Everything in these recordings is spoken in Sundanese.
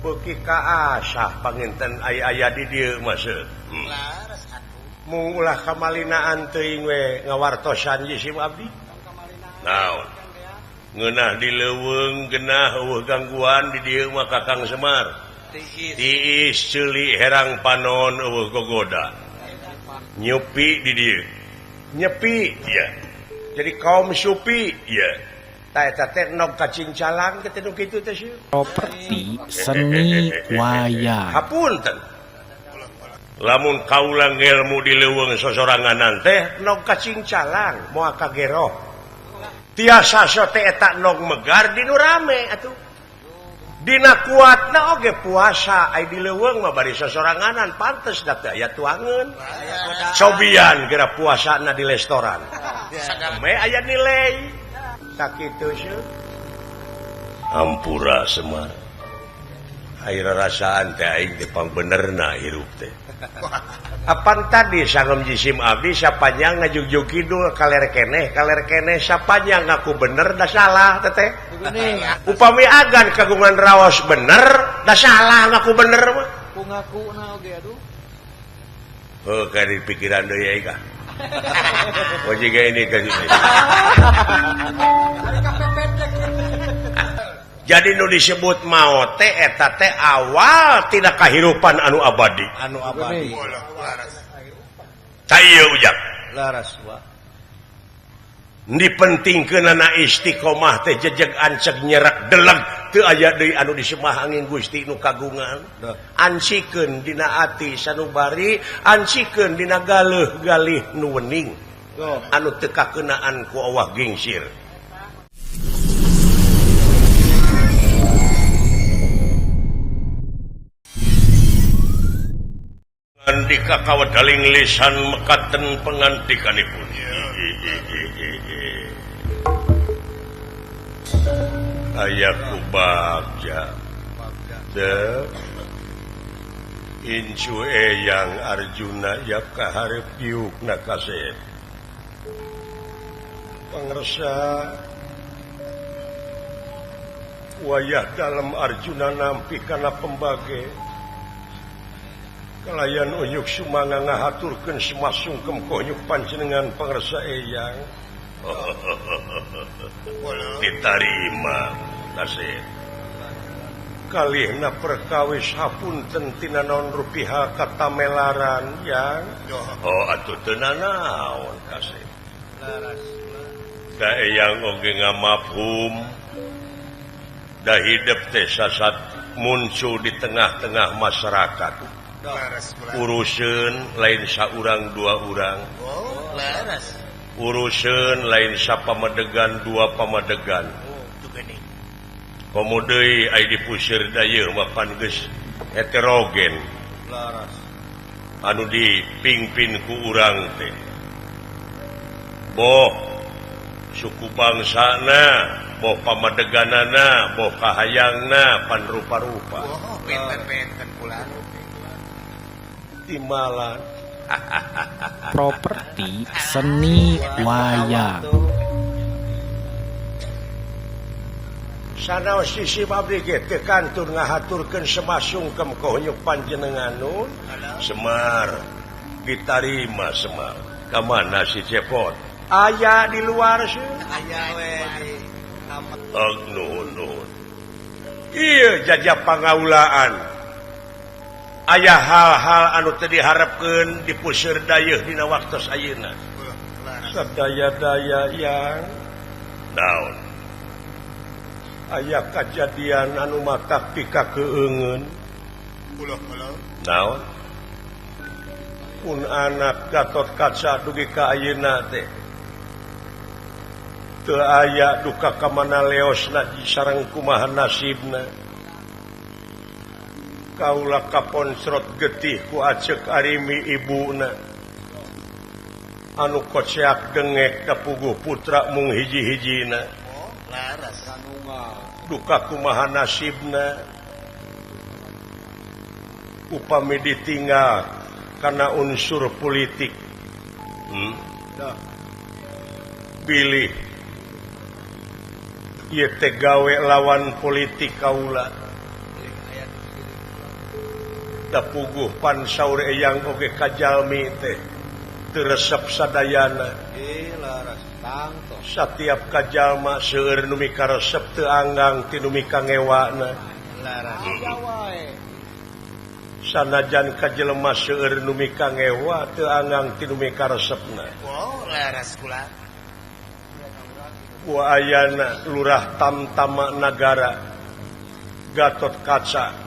beuki ka asah panginten aya di dieu mah mung ulah kamalinaan teuing we ngawartosan jisim abdi naon ngeunah di leuweung genah eueuh gangguan di dieu mah Kakang Semar tiis ceuli herang panon eueuh gogoda nyepi di dieu nyepi ya jadi kaum supi ya eta teh nog cacing calang teh nu kitu teh sieun properti seni wayang hapunten lamun kaula ngelmu di leuweung sosoranganan teh nog cacing calang moal kagero tiasa sote eta nog megar di nu rame atuh dina kuatna oge puasa ai di leuweung mah bari sosoranganan pantes da teh aya tuangeun cobian geura puasana di restoran me aya nilai sakitu sieun ampura Semar air rasaan teh aing teh pangbenerna hirup teh apan tadi sangem jisim abdi sapanjang ngajugjug kidul kaler keneh sapanjang ngaku bener da salah teh upami agan kagungan raos bener da salah ngaku bener mah ku ngakuna oge aduh heuh ka di pikiran deui ai ka oh jiga ini ka jadi nu disebut maot teh eta teh awal tina kahirupan anu abadi ta ieu ujang laras wa dipentingkeunana istiqomah teh jejeg anceg nyerak deleg teu aya deui anu disemah angin Gusti nu kagungan ansikeun dina ati sanubari ansikeun dina galih nu wening anu teu kakeunaan ku Allah gingsir andika kawadaling lisan mekaten pengantikanipun ayaku bagja de incu eyang Arjuna ya kaharep yukna kasep pangresa wayah dalam Arjuna nampi kana pembage kalayan uyuk sumanga ngahaturkeun semasungkem konyuk panjenengan pangresa eyang ditarima kasih kalihna perkawis hapunten tina naon rupiah katamelaran yang atuh teu nanaon kasih ka eyang oge ngamafhum da hidup teh sasat muncul di tengah-tengah masyarakat urusan lain saurang dua urang urusan lain sapamadegan dua pamadegan komo deui ai dipuseur dayeuh mah pan geus heterogen anu dipingpin ku urang teh boh suku bangsana boh pamadeganana boh kahayangna pan rupa-rupa benten-benten kula timalan properti seni wayang sanaos sisi abdi ge teu kantur ngahaturkeun semasungkem kohonyuk panjenenganun Semar ditarima Semar ka mana si cepot aya di luar sieun aya we nuhun ieu jajah pangaulaan aya hal-hal anu teu diharepkeun dipuseur dayeuh dina waktos ayeuna sadaya-daya yang naon aya kajadian anu matak pikakeungeun naon pun anak Gatot Kaca dugi ka ayeuna teh teu aya duka ka mana leosna sareng kumaha nasibna kaula kaponsrot getih ku acek arimi ibuna anu koceak dengek ka puguh putra mung hiji-hijina laras duka kumaha nasibna upami ditinggal karena unsur politik pilih ieu teh gawe lawan politik kaula da puguh pan saur eyang oge kajalmi teh teresep sadayana laras tangto setiap kajalma seueur nu mikaresep teu anggang ti nu mikangewana laras sanajan kajelema seueur nu mikangewa teu anggang ti nu mikaresepna laras kula wa ayana lurah Tamtama Nagara Gatot Kaca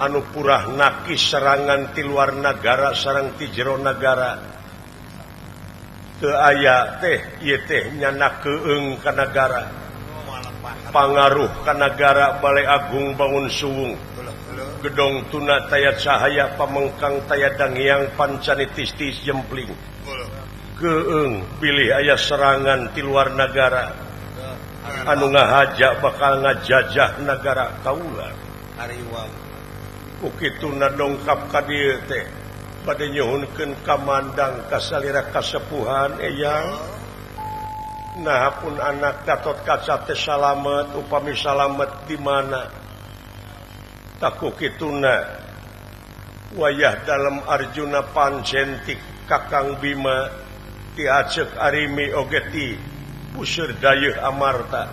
anu purah nakis serangan ti luar negara sareng ti jero negara teu aya teh ieu teh nyana keung ka negara pangaruh ka negara Balai Agung Bangun Suwung gedong tuna taya cahaya pamengkang taya dangiang pancanitistis jempling keung pilih aya serangan ti luar negara anu ngahaja bakal ngajajah negara kaula ariwang ukituna dongkap ka dieu teh bade nyuhunkeun kamandang kasalira kasepuhan eyang nah pun anak Gatot Kaca teh salamet upami salamet di mana tak ukituna wayah dalam Arjuna Pancentik Kakang Bima ti Acek Arimi oge ti Puseur Dayeuh Amarta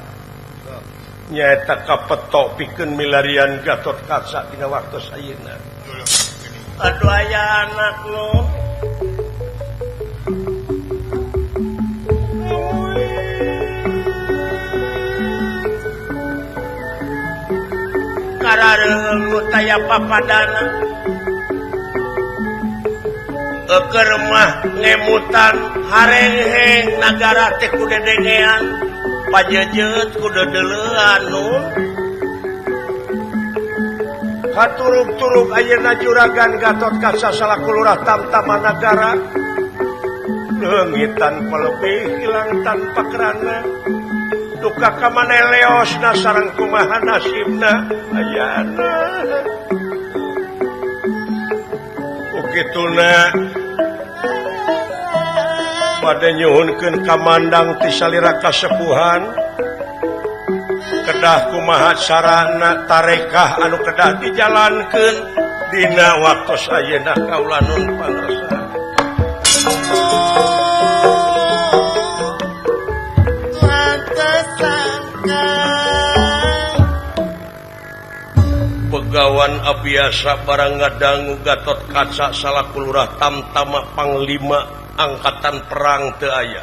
nyaeta kapetok pikeun milarian Gatot Kaca dina waktos ayeuna. Aduh aya anak lo. Karareung nu taya papadana. Eukeur mah ngemutan harengheng nagara teh ku dedengean. Pajejeut ku dedeleuan nun haturug-turug ayeuna juragan Gatot Kaca salaku lurah Tamtama Nagara leungitan palebih hilang tanpa kerana duka ka maneh leosna sareng kumaha nasibna ayana ukituna pada nyuhunkeun kamandang ti salira kasepuhan kedah kumaha carana tarekah anu kedah dijalankeun dina waktos ayeuna kaula nun pangresa pegawan abiasa barang ngadangu Gatot Kaca salaku lurah Tamtama Panglima Angkatan Perang teu aya.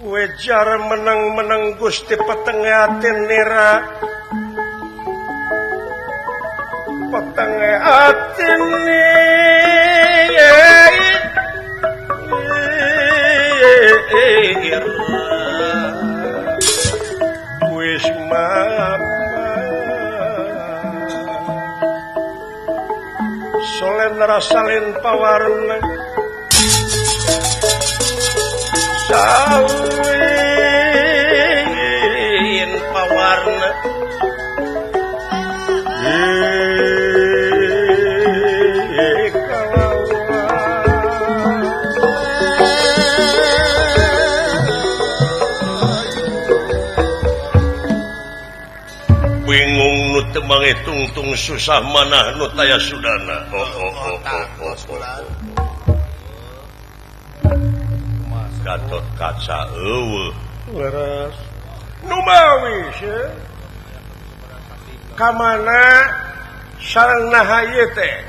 Wejar menang-menang Gusti Petengatin nira. Petengatin wis solen rasalin pawarna sawin pawarna bingung nu teu mangetungtung susah manah nu taya sudana. Gatot Kaca eueuh leres nu mawis kamana sareng naha ieu teh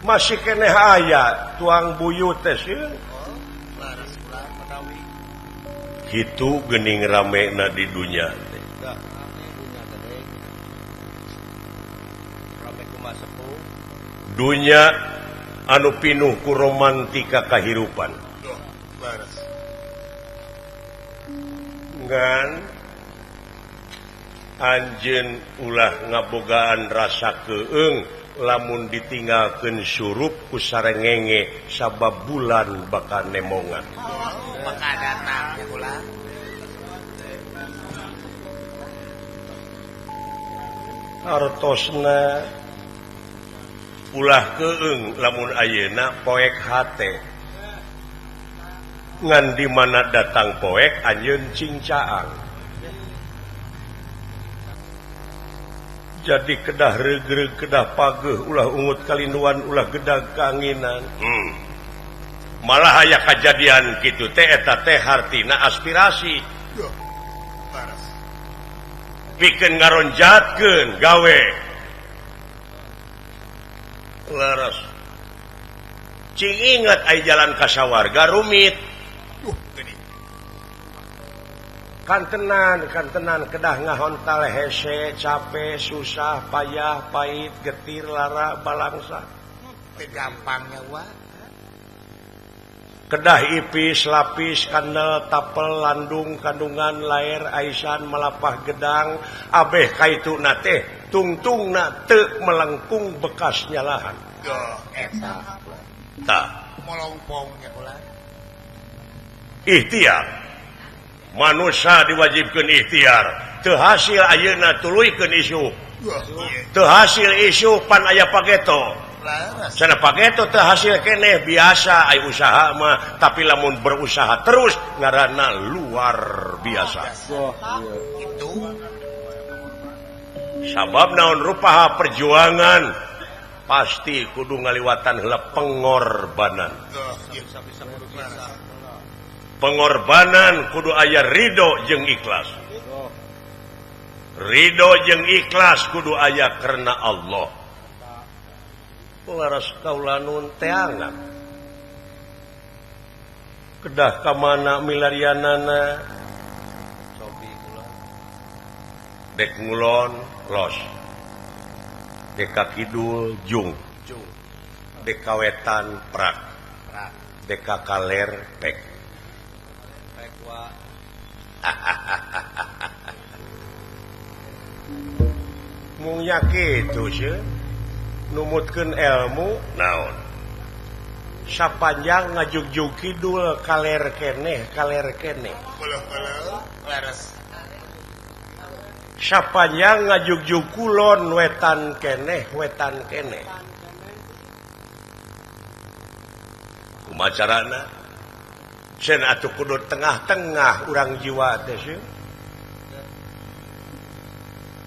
masih keneh aya tuang buyut teh kitu geuning ramena di dunya teh. Dunya anu pinuh ku romantika kahirupan ngan anjeun ulah ngabogaan rasa keung lamun ditinggalkeun surup ku sarengenge sabab bulan bakal nemongan bakal datang bulan artosna ulah keung lamun ayeuna poek hate ngan di mana datang poek anjeun cingcaang jadi kedah regre kedah pageh ulah ungut kalinduan ulah gedag keanginan malah aya kejadian gitu teh eta teh hartina aspirasi pikeun ngaronjatkeun gawe laras cing ingat aya jalan kasawarga rumit kan tenan kedah ngahontal hese capek susah payah pahit getir lara balangsa gampangnya wah kedah ipis lapis kandel tapel landung kandungan lair aisan melapah gedang abeh kaituna teh tungtungna teu melengkung bekas nyalahan eta tah molongpongnya ulah ikhtiar manusia diwajibkan ikhtiar teu hasil ayeuna tuluykeun isu teu hasil isu pan aya pageto sana pageto teu hasil keneh biasa aya usaha mah tapi lamun berusaha terus ngaranna luar biasa itu sabab naon rupaha perjuangan pasti kudu ngaliwatan heula pengorbanan pengorbanan kudu aya ridho jeung ikhlas ridho jeung ikhlas kudu aya karena Allah laras kaulanun teangan kedah ka mana milarianana dek ngulon los dek ka kidul jung dek ka wetan prak dek ka kaler pek mungnya kitu sih numutkeun ilmu naon sapanjang ngajugjug kidul kaler keneh laras sapanjang ngajugjug kulon wetan keneh kumaha carana sen atuh kudu tengah-tengah urang jiwa teh sih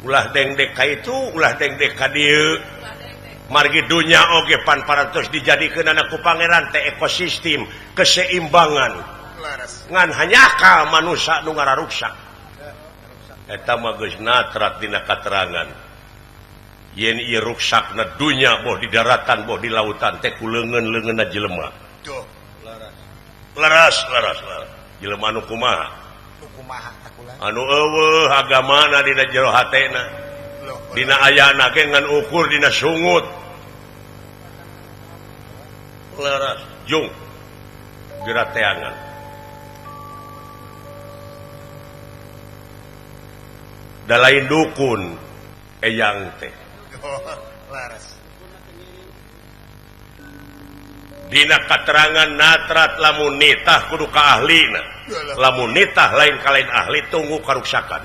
ulah dengdek ka itu ulah dengdek ka dieu margi dunya oge pan parantos dijadikeun ku pangeran teh ekosistem keseimbangan ngan hanyaka manusia nu ngararuksak eta mah geus natrat dina katerangan yen ieu ruksakna dunya boh di daratan boh di lautan teh ku leungeun-leungeunna jelema laras jelema anu kumaha anu eueuh agamana dina jero hatena dina ayana ge ngan ukur dina sungut laras jung geura teangan da lain dukun eyang teh laras dina katerangan natrat lamun nitah kudu ka ahlina lamun nitah lain ka lain ahli tunggu karuksakan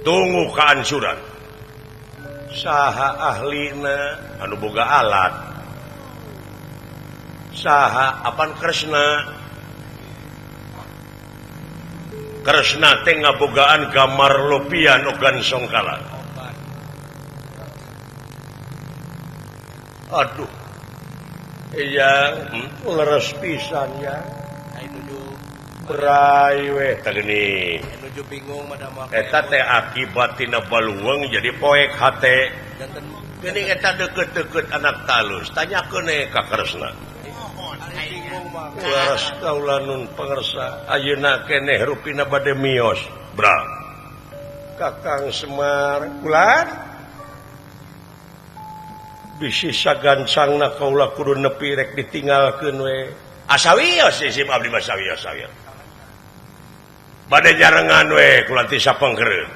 tunggu kaancuran saha ahlina anu boga alat saha apan kresna teh ngabogaan gamar lopian ogan songkalan aduh iya leres pisan ya berai weh tageni nuju bingung madama eta teh akibat tina baluweung jadi poek hate geuning eta deukeut-deukeut anak talus tanyakeun ka kresna laras kaulanun pangersa ayeuna keneh rupina bade mios bra Kakang Semar kulan bisi sagancangna kaula kudu nepi rek ditinggalkeun we asawios isim abdi masawios bade jarengan we kulanti sapengkereun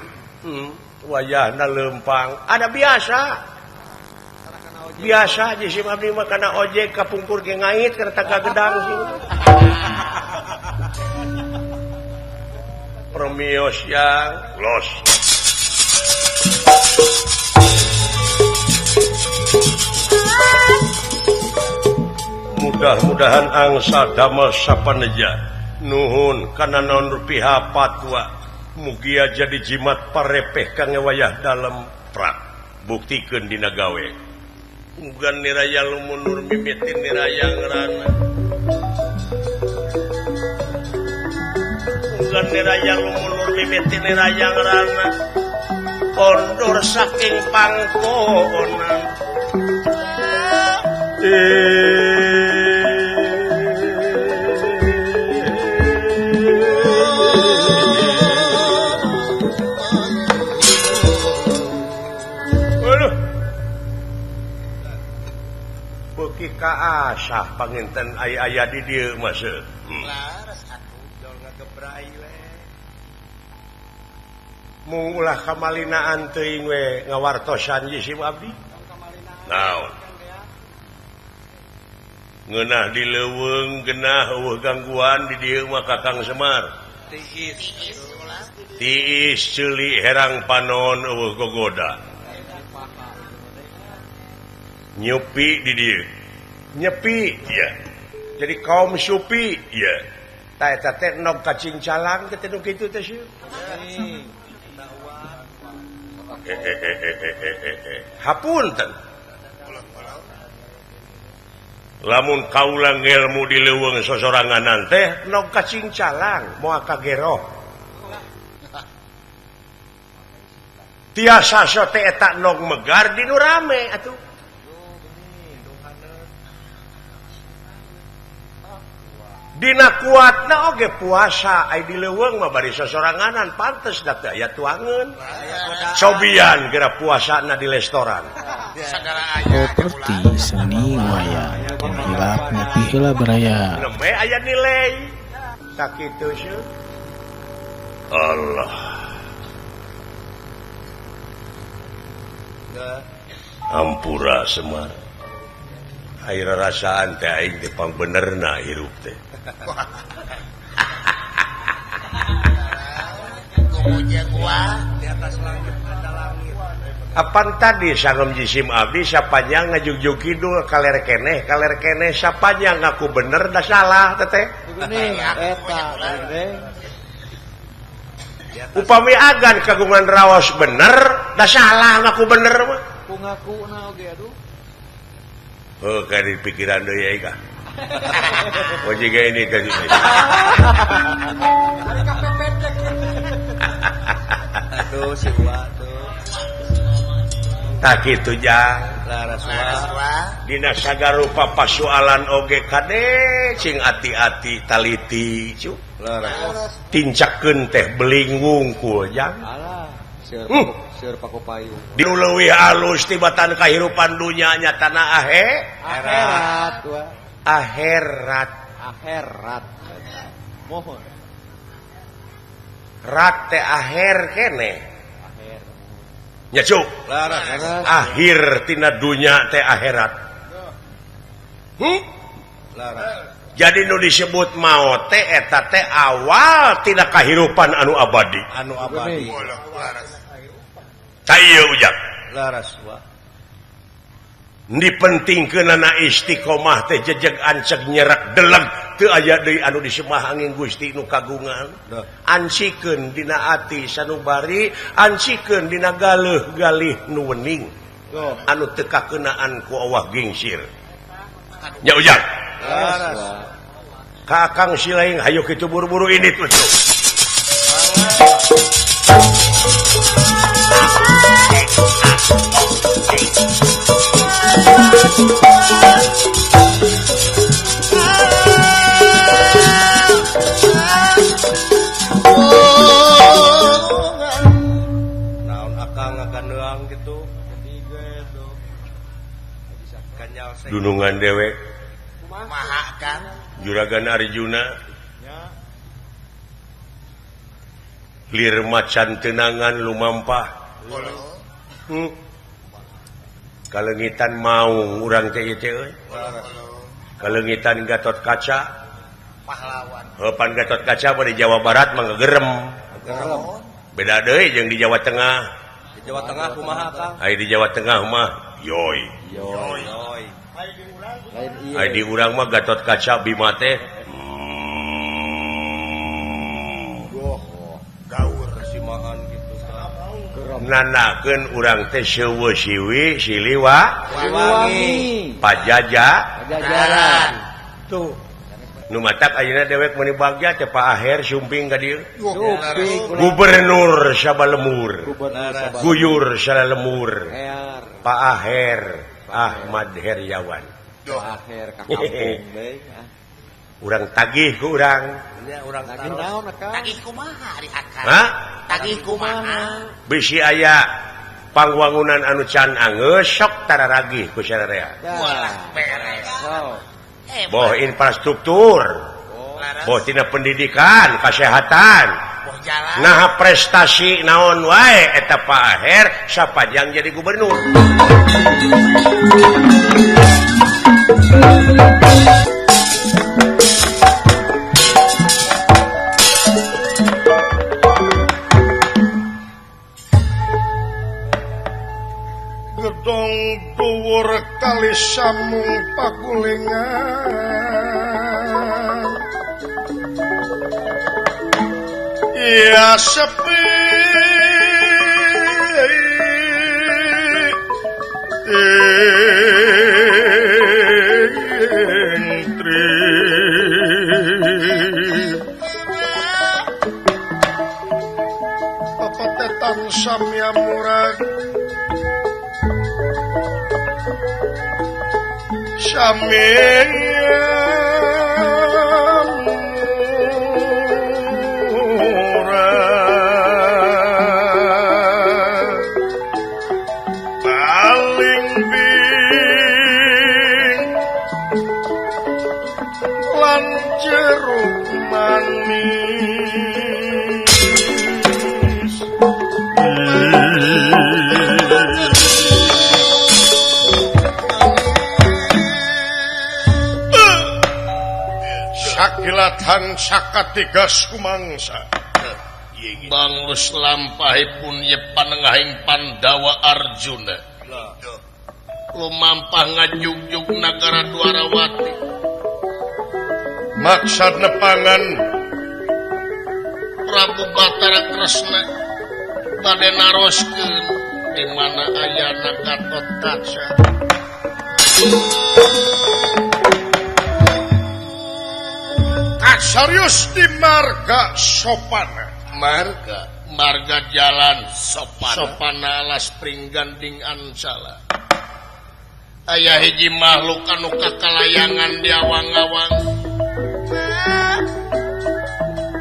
wayahna leumpang ada biasa aja isim abdi mah kana ojek kapungkur ge ngait kana taga gedang sih permios yang los mudah-mudahan angsa damel sapaneja nuhun kana naon rupiah patwa mugia jadi jimat parepeh kang wayah dalam prak buktikeun dina gawe mugan niraya lumunur mimitin niraya ngerana mugan niraya lumunur mimitin niraya ngerana kondor saking pangkonan kaasah panginten aya di dieu mah seuh. Laras atuh jol ngagebrai we. Mung ulah kamalinaan teuing we ngawartosan jisim abdi. Naon? Ngeunah di leuweung genah eueuh gangguan di dieu mah Kakang Semar. Tiis ceuli herang panon eueuh gogoda. Nyupi di dieu. Nyepi ya jadi kaum supi ya ta eta teh nog kacing calang teh nu kitu teh sieun hapunten lamun kaula ngelmu di leuweung sosoranganan teh nog kacing calang moal kagero tiasa sote eta nog megar di nu rame atuh dina kuatna oge puasa ai di leuweung mah bari sosoranganan pantes da teu aya tuangeun cobian geura puasana di restoran Properti seni wayang hilap nepi heula beraya nembe aya nilai sakitu seuh Allah ampura Semar air rasaan teh aing teh pangbenerna hirup teh Apan tadi sangem jisim abdi sapanya ngajugjug kidul kaler keneh sapanya ngaku bener da salah teteh upami agan kagungan raos bener da salah ngaku bener mah ku ngaku na oge aduh kari pikiran deui ai kah oh jiga ini kan ini Aduh si Wa tuh. tak kitu jang Laras Wa. dina sagarupa pasualan oge kade cing ati-ati taliti cu Laras. tincakeun teh belingung ku jang alah seur paku payung dinu leuwih alus tibatan kahirupan dunya nyatana akhirat wa akhirat mohon rat teh akhir kene akhir nya cuk Laras. akhir tina dunya teh akhirat Laras. jadi nu disebut maot teh eta teh awal tina kahirupan anu abadi Anu abadi. Laras. ta ieu ujang Laras Wa. dipentingkeunana istiqomah teh jejeg anceg nyerak deleg teu aya deui anu disemah angin Gusti nu kagungan ansikeun dina ati sanubari ansikeun dina galeuh galih nu wening anu teu kakeunaan ku Allah gingsir nya ujang Laras. kakang silaing hayu kitu buru-buru ini tuh Naon akang ngagandeang gitu. Ketiga itu. Kanyal dunungan dewek kumaha kan? Juragan Arjuna Ya. lir macan tenangan lumampah kalengitan mau urang teh ieu teh euy kalengitan Gatot Kaca Pahlawan. pan Gatot Kaca di Jawa Barat mah gegerem beda deui jeung di Jawa Tengah Di Jawa Tengah kumaha Kang? ai di Jawa Tengah mah yoy Yoi. lain iya ai di urang mah Gatot Kaca Bima teh Gaur. nanakeun urang teh seuweus siwi siliwa Wangi. pajaja Pajajaran. Tuh. nu matak ayeuna dewek meuni bagja teh Pak Aher sumping ka dieu Suping. gubernur Sabalemur Gubernur Sabah. guyur Sabalemur Air. Pak Aher Ahmad Heriawan Akhir ka kampung deui. urang tagih ku urang Urang Lagi naon ka? tagih kumaha ari akal. hah Tagih kumaha? bisi aya pangwangunan anu can angeus sok tararagih ku sararea Walah beres. So. boh infrastruktur Laras. boh tina pendidikan kesehatan Boh jalan. nah prestasi naon wae eta Pak Aher sapajang jadi gubernur gedong dhuwur kali samung pagulingan ya sepi papatetan samya murag paling bing lan jeruk manis sakilatan sakatigas kumangsa Banglus lampahipun ye panengahing Pandawa Arjuna lumampah ngajug-jug nagara Dwarawati maksad nepangan Prabu Batara Kresna bade naroskeun di mana ayana Gatotkaca serius di marga sopana marga jalan sopana alas pringganding ansala aya hiji makhluk anu kakalayangan di awang-awang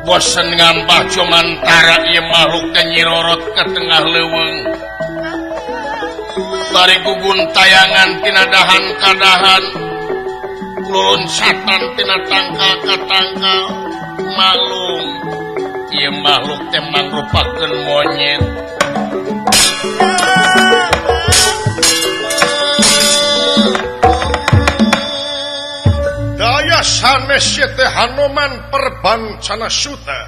bosen ngampah cumantara ieu makhluk teh nyirorot ke tengah leuweung bari gugun tayangan tina dahan ka dahan loncatan tina tangkal ka tangkal malung ieu makhluk teh mangrupakeun monyet daya sanes teh Hanoman Perbancana Suta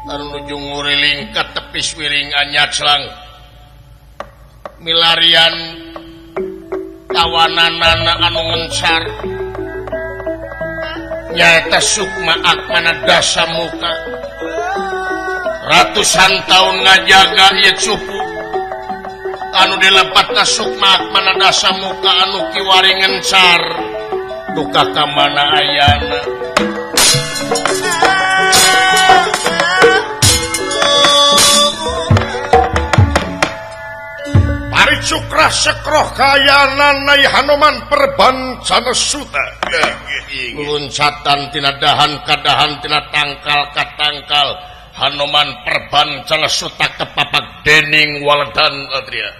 anu nuju nguriling ka tepi wiring anyaclang milarian kawananana anu ngencar nyaeta Sukma Akmana Dasamuka ratusan tahun ngajaga ieu cupu anu dilepatna Sukma Akmana Dasamuka anu kiwari ngencar duka ka mana ayana Paricukra sekroh kayanan nai Hanoman Perbancana Suta luncatan tina dahan ka dahan tina tangkal ka tangkal Hanoman Perbancana Suta kepapak dening Waledan Adria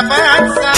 bangsa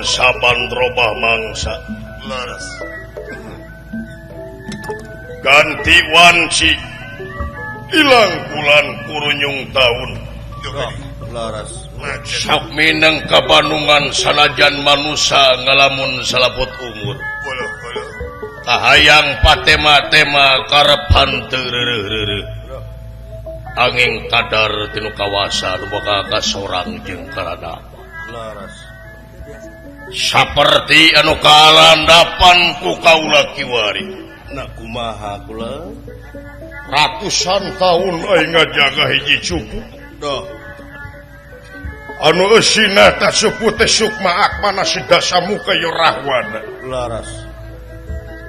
saban robah mangsa Laras. ganti wanci ilang bulan kurunyung tahun Laras. sok mineng kabanungan sanajan manusia ngalamun salaput umur kahayang patema-tema karep hanteu angin kadar tinu kawasa boga kasorang jeung karada Laras. saperti anu kalandapan ku kaula kiwari Nak kumaha kula? ratusan tahun aing ngajaga hiji cupu Doh. anu eusina teh supu teh sukma akmana sidasamuka yo rahwana Laras.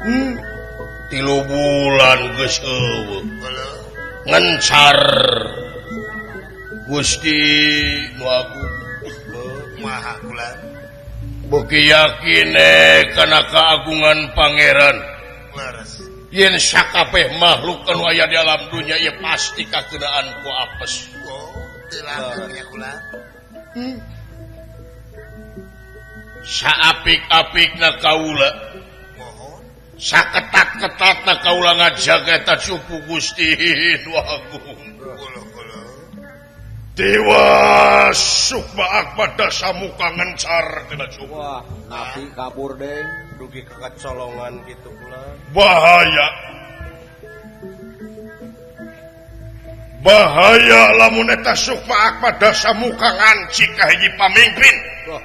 3 bulan geus eueuh ngencar Gusti nu agung Maha kula. beuki yakin kana keagungan pangeran Laras. yen sakabeh makhluk anu aya di alam dunya ieu pasti kakeunaan ku apes Oh, telangganya kula. saapik-apikna kaula Mohon. saketat-ketatna kaula ngajaga eta cupu Gusti nu agung Kula. dewa sukma akbada samuka ngencar tina cupu Wah, nabi kabur deng. Dugi kekecolongan gitu kula. bahaya lamun eta sukma akbada samuka ngancik ka hiji pamimpin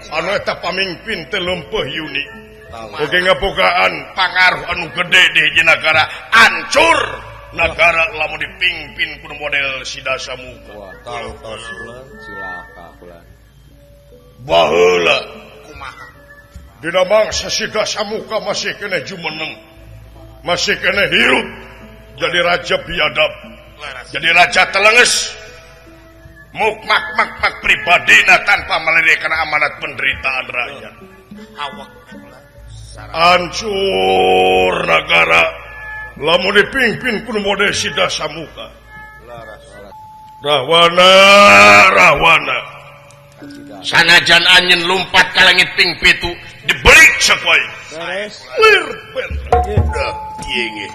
anu eta pamimpin teh leumpeuh yuni oge ngabogaan pangaruh anu gede di hiji nagara hancur nagara lamun dipingpin ku model sidasamuka Wah, tahu kula. Cilaka kula. baheula Kumaha. dina mangsa sidasamuka masih kena jumeneng masih kena hirup jadi raja biadab Laras. jadi raja telenges mukmak pribadina tanpa melirikan amanat penderitaan rakyat Awak kula. hancur negara lamun dipimpin kudu model sidasamuka Laras. rahwana sanajan anjeun lumpat ka langit ping pitu dibelik sapoe Beres. lir ben kieu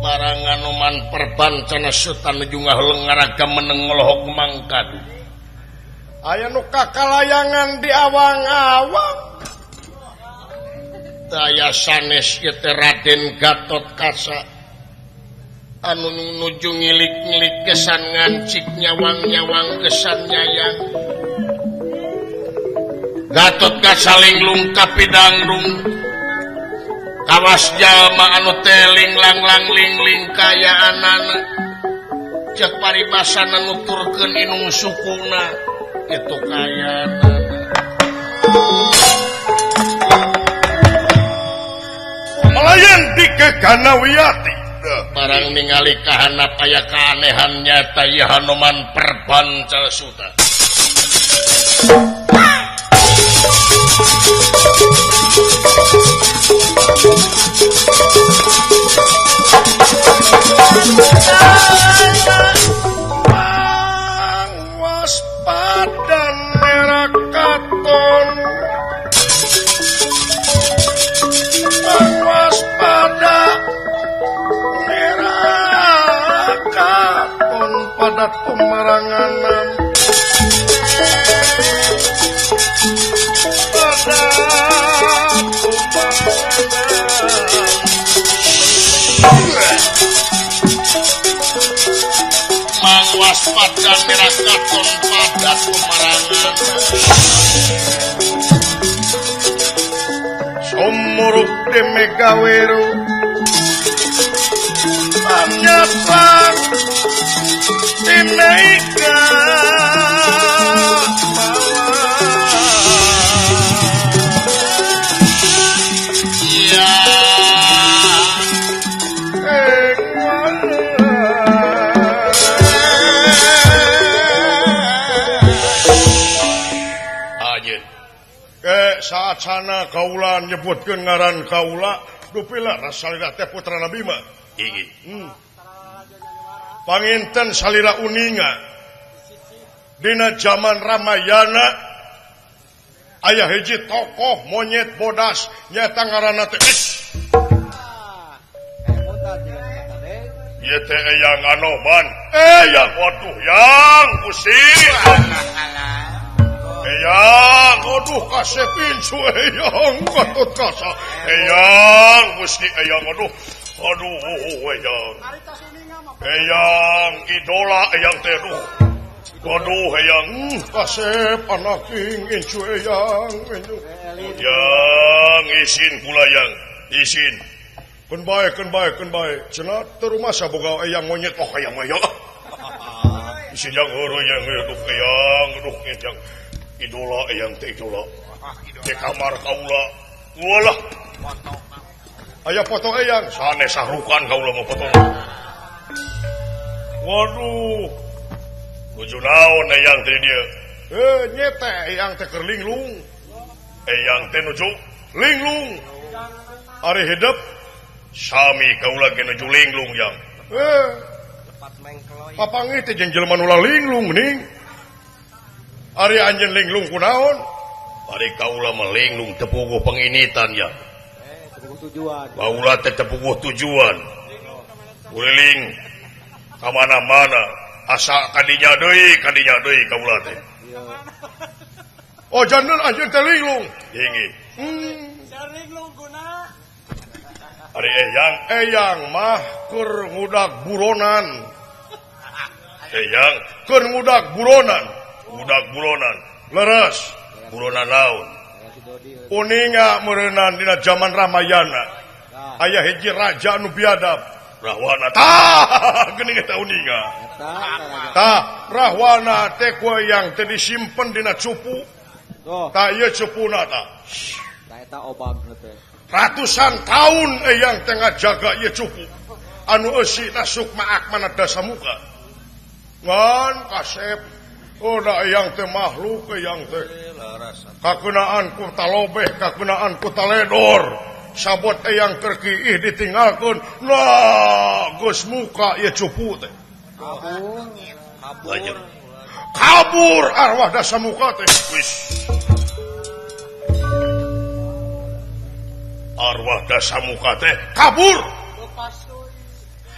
barangan oman perbancana sutan nuju ngaheuleng ngaraga meneng ngelohok mangkadu aya nu kakalayangan di awang-awang daya sanes ieu teh Raden Gatot Kaca anu nuju ngilik-ngilik kesan ngancik nyawang-nyawang kesan nyayang Gatot Kaca linglung kapidangdung kawas jalma anu teh linglang lingling kayaanana cek paribasana nuturkeun inung sukuna itu kayaanana melayan di keganawiyati barang ningali kahanap aya keanehan nyata ieu Hanoman Perbancal Suta padat pemaranganan mangwas padan merah katon padat pemarangan somuruk demegawero panyapang Ineka ya saat sana kaula nyebutkeun ngaran kaula dupila salira teh putra Nabi mah ingi panginten salira uninga dina zaman Ramayana aya hiji tokoh monyet bodas nyata ngaranna teh ieu teh Eyang Anoban yang waduh yang pusing Eyang, aduh kasih pincu Eyang, gatut kasa Eyang, gusti Eyang, aduh Eyang Eyang, idola Eyang teduh aduh Eyang, kasih panaking incu Eyang Yang, isin pula yang, isin Kun baik, cenah terumah saboga Eyang monyet, oh Eyang Eyang isin yang yang, aduh Eyang, idola Eyang teh idola di kamar kaula walah aya foto Eyang sanes sahrukan kaula mau foto waduh nuju naon Eyang teh dia nyete Eyang teh keur linglung Eyang teh nuju linglung ari hidup sami kaula ge nuju linglung yang papangih teh jeung jelema nu linglung ning ari anjeun linglung kunaon? Ari kaula mah linglung teu puguh panginitan ya. Puguh tujuan. Kaula teh teu puguh tujuan. Uliling ka mana-mana asa kadinya deui kaula teh. Oh janten anjeun teh linglung. Ingi. Linglung guna. Ari Eyang mah keur ngudag buronan. Eyang keur ngudag buronan. Budak buronan leres buronan naon uninga meureunnan dina zaman Ramayana aya hiji raja anu biadab Rahwana tah geuning eta uninga tah Rahwana teh ku yang teh disimpen dina cupu tah ieu cupuna tah eta obamna teh ratusan taun eyang teh ngajaga ieu cupu anu eusina sukma akmana dasamuka ngan kasep da Eyang teh makhluk Eyang teh kakeunaan ku talobeh kakeunaan ku taledor sabot Eyang terkiih ditinggalkeun nah geus muka ieu cupu teh kabur arwah dasamuka teh wis arwah dasamuka teh kabur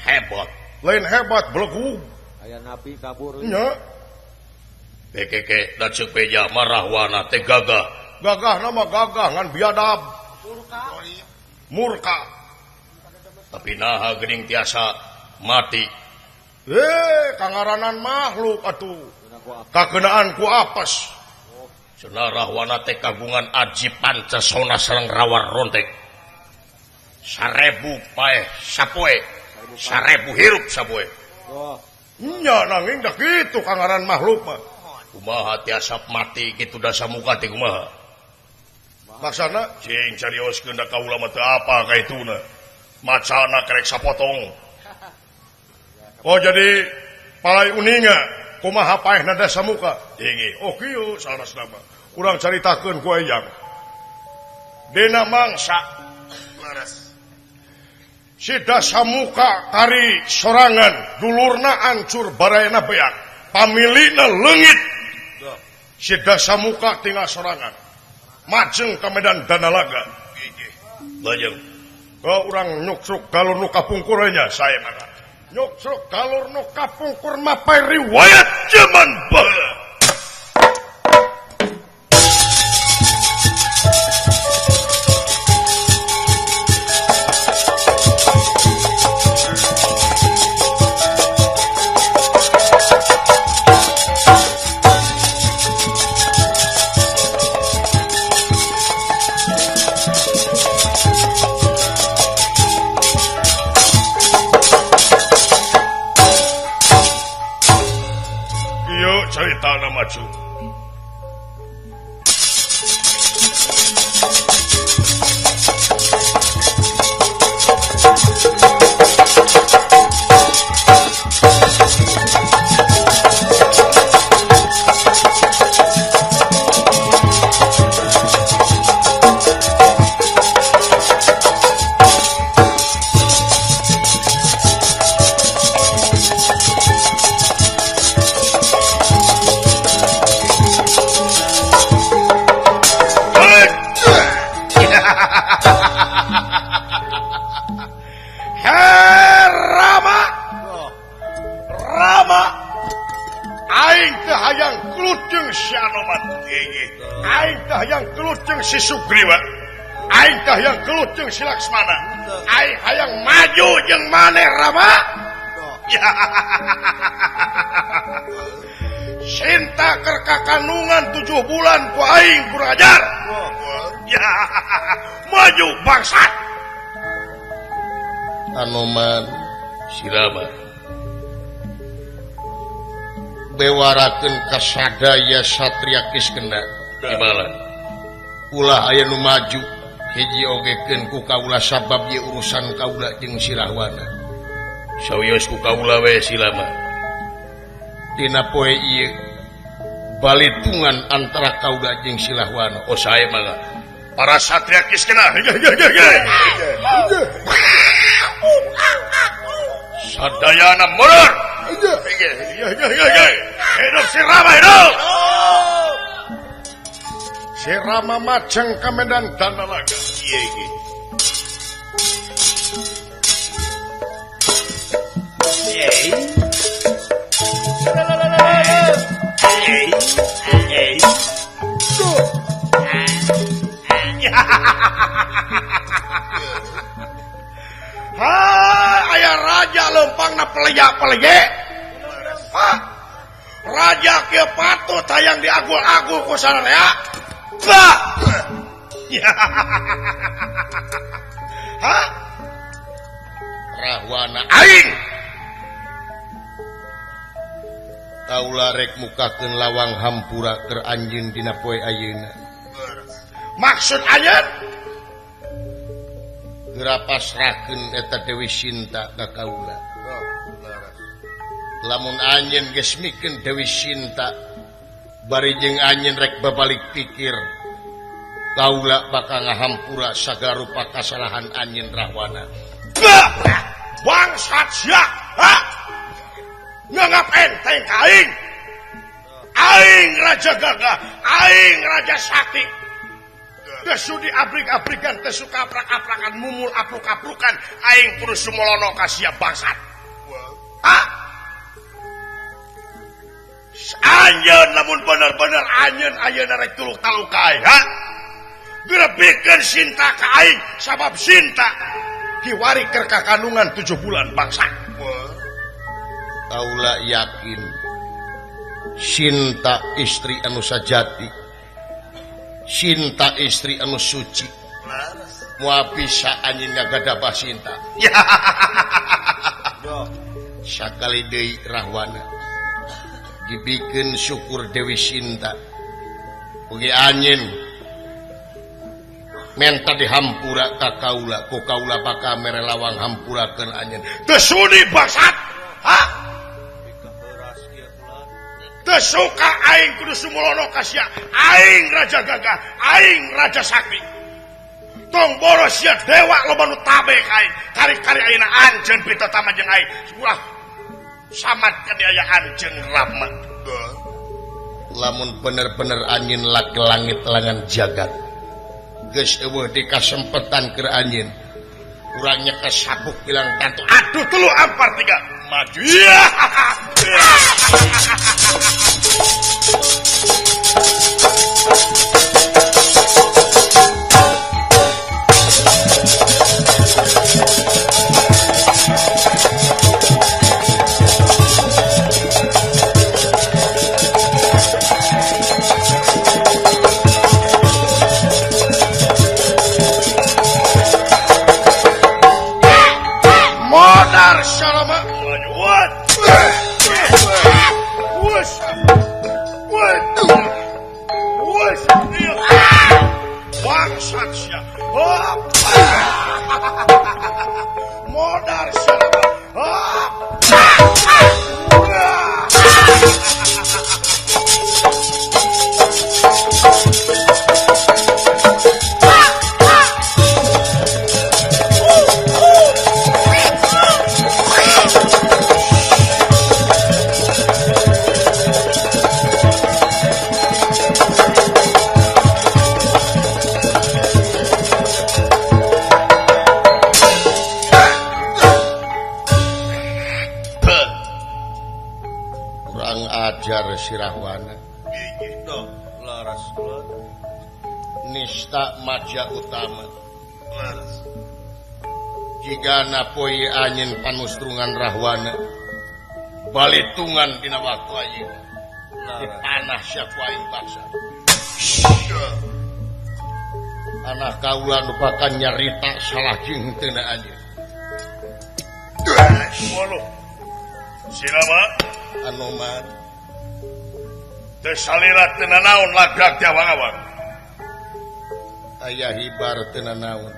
hebat lain hebat belegu aya napi kabur nya Keke da ceuk beja marahwana teh gagah nama gagah ngan biadab murka tapi naha geuning tiasa mati kangaranan makhluk atuh kakeunaan ku apes cenah Rahwana teh kagungan aji pancasona sareng rawar rontek 1000 paeh sapoe 1000 hirup sapoe nya nanging da kitu kangaran makhluk mah kumaha tiasa mati kitu dasamuka teh kumaha maksana cing carioskeun da kaula mah teu apa kaituna macana kerek sapotong oh jadi palai uninga kumaha paehna dasamuka ingi oh kieu salasna mah urang caritakeun ku Eyang dina mangsa laras si dasamuka kari sorangan dulurna ancur barayana beak pamilina leungit si dasamuka tinggal sorangan majeng ke medan Danalaga lajeng urang nyuksuk galur nu kapungkurnya saya maka nyokro galur no kapungkur mapai riwayat zaman bala. Cerita maju. Si Sugriwa aing tah yang gelut jeung si Laksmana aing hayang maju jeung maneh Rama ya Sinta keur kakanungan 7 bulan ku aing kurang ajar ya maju bangsat Anoman si Rama bewarakeun kasadaya satria Kiskenda imbalan ulah aya nu maju hiji ogekeun ku kaula sabab ye urusan kaula jeung si Rahwana sawios ku kaula we silama dina poe ieu balitungan antara kaula jeung si Rahwana oh sae mangga para satria Kiskena sadayana mundur hidup si Rama hidup si Rama majeng ka medan Danalaga. Ieu iki. Aya raja lempangna pelege. Raja kieu patut hayang diagul-agul ku sanarea. Bah! Hah? Rahwana aing. Kaula rek mukakeun lawang hampura keur anjeun dina poe ayeuna. Maksud anjeun geura pasrahkeun eta Dewi Sinta ka kaula. Lamun anjeun geus mikeun Dewi Sinta bari jeung anjeun rek babalik pikir kaula bakal ngahampura sagala rupa kasalahan anjeun Rahwana. Bangsat sia, ha? Nganggap enteng ka aing. Aing Raja Gagah, aing Raja Sakti. Tesu diabrik-abrikan, tesu kaprak-aprakan, mumul apluk-aplukan, aing kudu sumolono ka sia bangsat. Ha? Anjeun lamun bener-bener anjeun ayeuna rek tuluk taluk ka aing, ha? Grebikeun Sinta ka aing sabab Sinta diwari keur kakandungan 7 bulan bangsa. Kaula yakin Sinta istri anu sajati, Sinta istri anu suci. Moal bisa anjeun ngagadabah Sinta. Sakali deui Rahwana dibikeun syukur Dewi Sinta. Ugi anjeun menta dihampura ka kaula, ku kaula bakal mere lawang hampurakeun anjeun. Teu sudi bangsat. Ha? Teu suka aing kudu sumulono ka sia. Aing Raja Gagah, aing Raja Sakti. Tong boros sia dewa loba nu tabe ka aing. Kari-kari ayeuna anjeun pitotama jeung aing. Ulah samatkeun aya anjeun Rama. Lamun bener-bener anjeun laki langit langan jagat. Geus eueuh dikasempetan keur anjeun urang nyekes sabuk bilang tantu aduh tulu ampar 3 maju. Iya. Modar Syarama maju. What? Wush. What? Wush. Bangsat sia. Modar Syarama. Kurang ajar si Rahwana. Tuh, laras kelut. Nista maja utama. Laras. Jika napoi angin panustrungan Rahwana. Balitungan dina waktu aja. Di tanah siapa aing baksa. Anak kaula nupakan nyarita salah jing tena aja. Waduh. Sinama Anoman Tesalirat tena naon lagak jawang-awang. Aya hibar tena naon.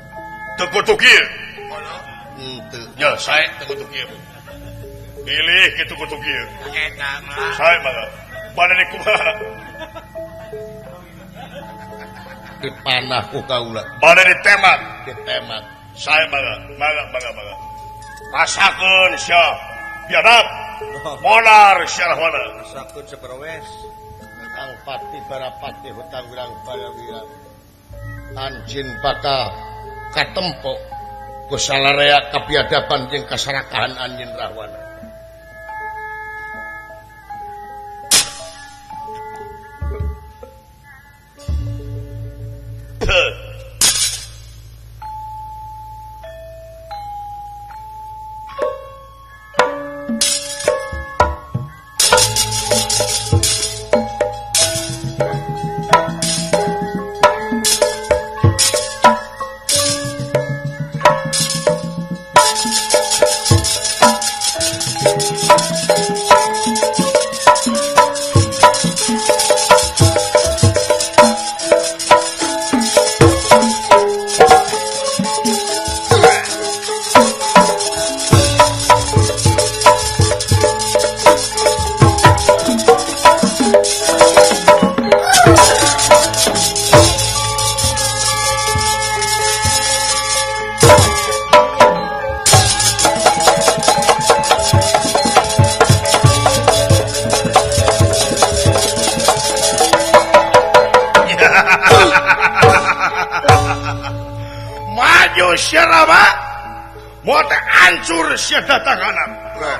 Tekutuk ieu. Henteu. Ya sae tekutuk ieu. Pilih kitu kutuk ieu. Eta mah. Sae mah. Bade kumaha? Dipanah ku kaula. Bade ditemat. Ditemat. Sae mah. Maga. Rasakeun sia. Biadab. Monar sia Rahwana. Rasakeun saperwes. Kang pati barapati hutang wirang parawirang. Anjin bakal katempo ku salarea kabiadaban jeung kasarakahan anjeun Rahwana. Maju Syarama mau teh hancur sia datanganan.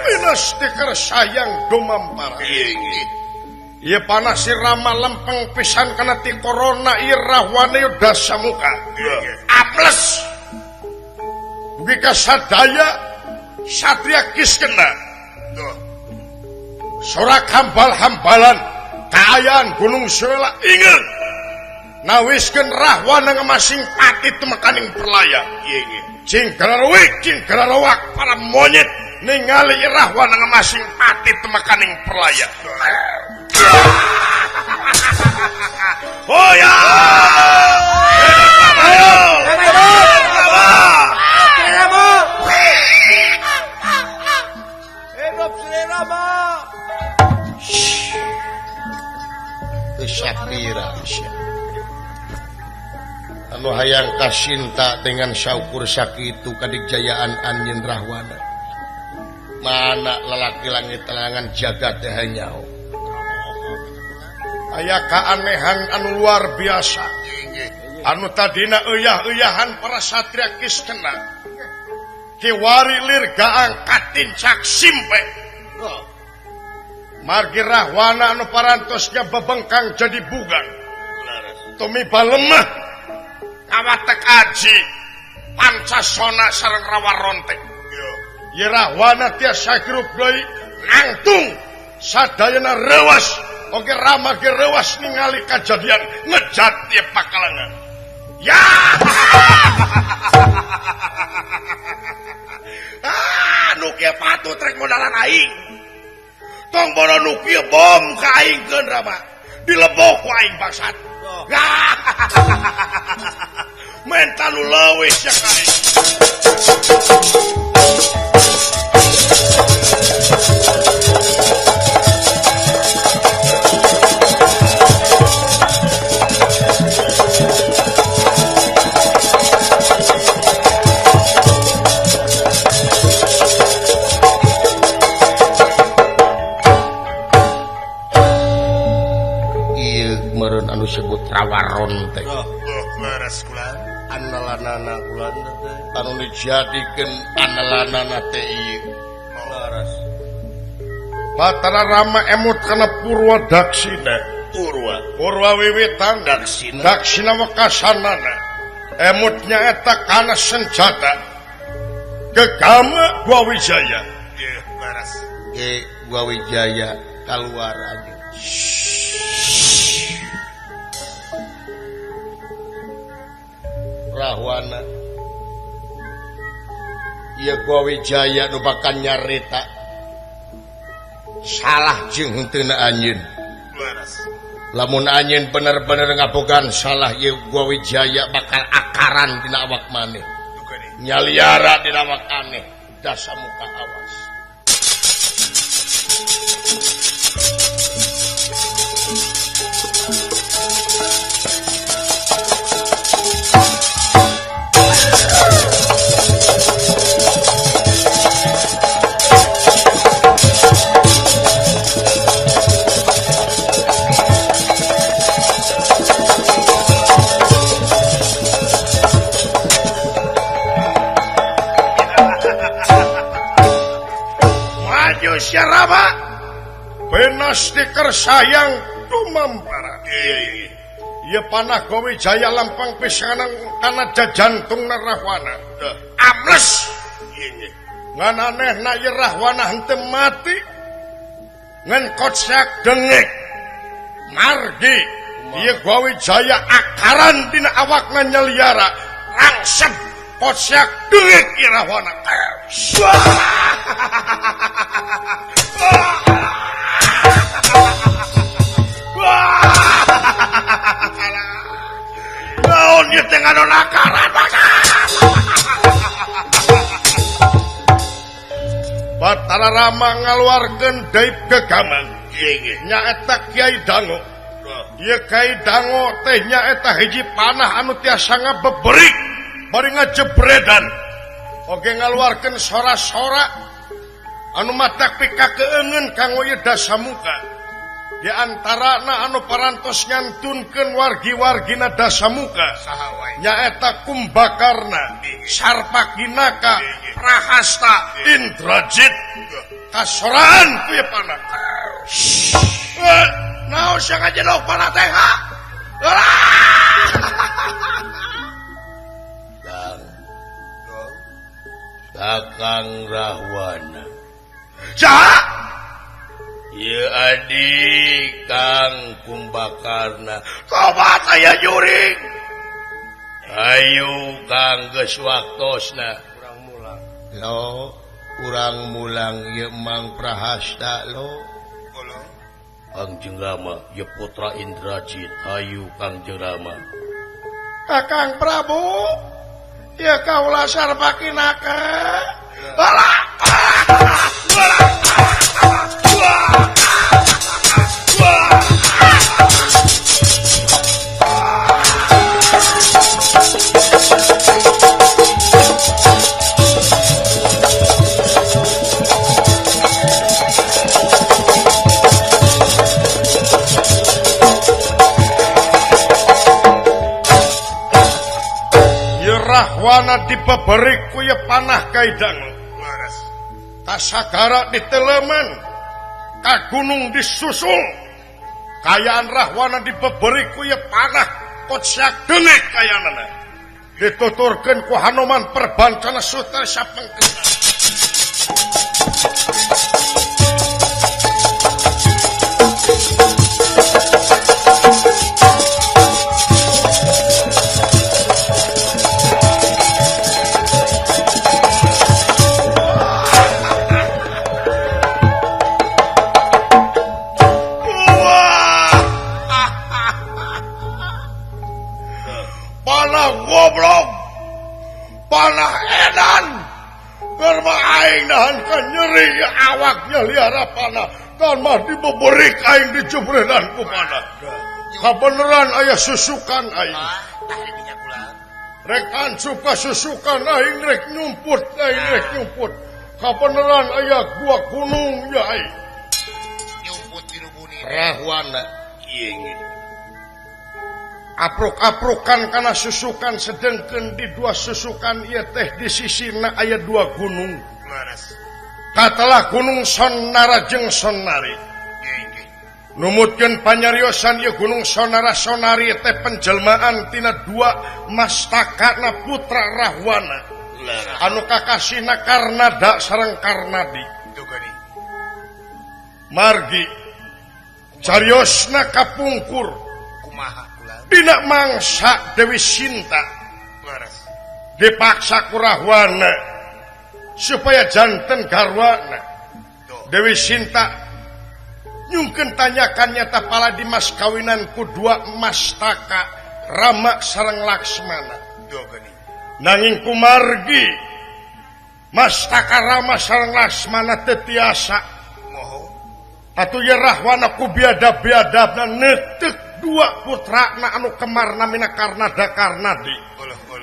Minus tikar sayang dumampara. Ieu panas si Rama lempeng pisan kana ti corona ieu Rahwana yuda samuka. Aples. Dugi ka sadaya satria kiskena. Sorak hambal-hambalan kaayaan Gunung Sela inget. Nawiskeun Rahwana ngamasing pati temekaning perlaya. Cing gararawak para monyet ningali Rahwana ngamasing pati temekaning perlaya. Oh ya! Hidup Sri Rama. Sapira anu hayang kasinta dengan syaukur sakitu kadigjayaan anjeun Rahwana. Mana lalaki langit telangan jagat teh hanyao. Aya kaanehan anu luar biasa. Anu tadina euyah-euyahan para satria kiskena. kiwari lir gaang katincak simpe margi Rahwana anu parantosnya bebengkang jadi bugan tumiba lemah kawatek aji pancasona sareng rawaronte ye Rahwana tiasa hirup deui nangtung sadayana rewas oge Rama ge rewas ningali kajadian ngejat tieu pakalangan ya nu kieu patut rek modalan aing tong bono nu kieu bom ka aingkeun Rama dilebok ku aing bangsat mental nu leuwih sia ka aing disebut rawaron teh. Leres kula. Analanana kula teh. Anu dijadikeun analanana teh ieu. Leres. Batara Rama emut kana Purwa Daksina. Purwa wiwitan Daksina. Daksina wekasanana. Emutnya eta kana senjata. Gegama Gwawijaya. Ieu leres. Gwawijaya keluar aja. Rahwana ieu Gwawijaya nu bakal nyarita salah jeung henteuna anjeun. Lamun anjeun bener-bener ngabogan salah ieu Gwawijaya bakal akaran dina awak maneh. Nyaliara dina awak aneh. Dasamuka awas. Rama benas dikersayang tumampara ieu panah Gwawijaya lampang pisanan kana jajantungna Rahwana amles ngan anehna ieu Rahwana henteu mati ngan kocak dengek margi ieu Gwawijaya akaran dina awakna nyaliara langsep kocak dengek ieu Rahwana naon ieu teh nganon akaran Batara Rama ngaluarkeun daib gegaman nyaeta Kiai Dango. Ieu Kiai Dango teh nyaeta hiji panah anu tiasa ngabeberik bari ngajebredan oge ngaluarkeun sora-sora anu matak pikakeungeun kanggo ieu Dasamuka. Di antarana anu parantos nyantunkeun wargi-wargina Dasamuka nyaeta Kumbakarna, Sarpakinaka, Prahasta, Indrajit. Kasoraan ku ieu panah. Naon sia ngajedog panah teh ha? Kakang Rahwana. Saha? Ieu adik Kang Kumbakarna. Tobat aya juring. Ayo Kang geus waktosna. Urang mulang. Lo, urang mulang ieu Mang Prahasta lo. Kang Rama, ieu putra Indrajit. Ayo Kang Rama. Kakang Prabu, ieu kaula Sarpakinaka. Alah. rahwana dibeberi ku ye panah kaidang Laras. tasagara diteleman ka gunung disusul kayaan rahwana dibeberi ku ye panah kocyak dengek kayanana dituturkeun ku Hanoman Perbancana Sutra sapengkeuna. Panah goblok, panah edan, karena aing nahan kan nyeri awaknya liara panah, kan mah dibeberi aing dicubredan ku panah. Kabeneran ayah susukan aing, rek suka susukan aing rek nyumput, Kabeneran ayah gua gunung ya aing. Nyumput di rubuni. Rahwana, iya. Apruk-aprukan kana susukan sedengkeun di dua susukan ieu teh di sisina aya dua gunung. Laras. Katalah gunung Sonara jeung Sonari. Numutkeun panyariosan ieu gunung Sonara Sonari teh penjelmaan tina dua mastakana putra Rahwana. Anu kakasihna Karnada sareng Karnadi. Margi cariosna kapungkur Kumaha. dina mangsa Dewi Sinta Laras. dipaksa ku Rahwana supaya janten garwana Dewi Sinta nyungkeun tanyakan nyata pala di mas kawinan ku dua mastaka Rama sareng Laksmana nanging kumargi mastaka Rama sareng Laksmana teu tiasa atuh ye Rahwana ku biadab-biadabna neuteuk dua putra na anu kemar namina Karnada Karnadi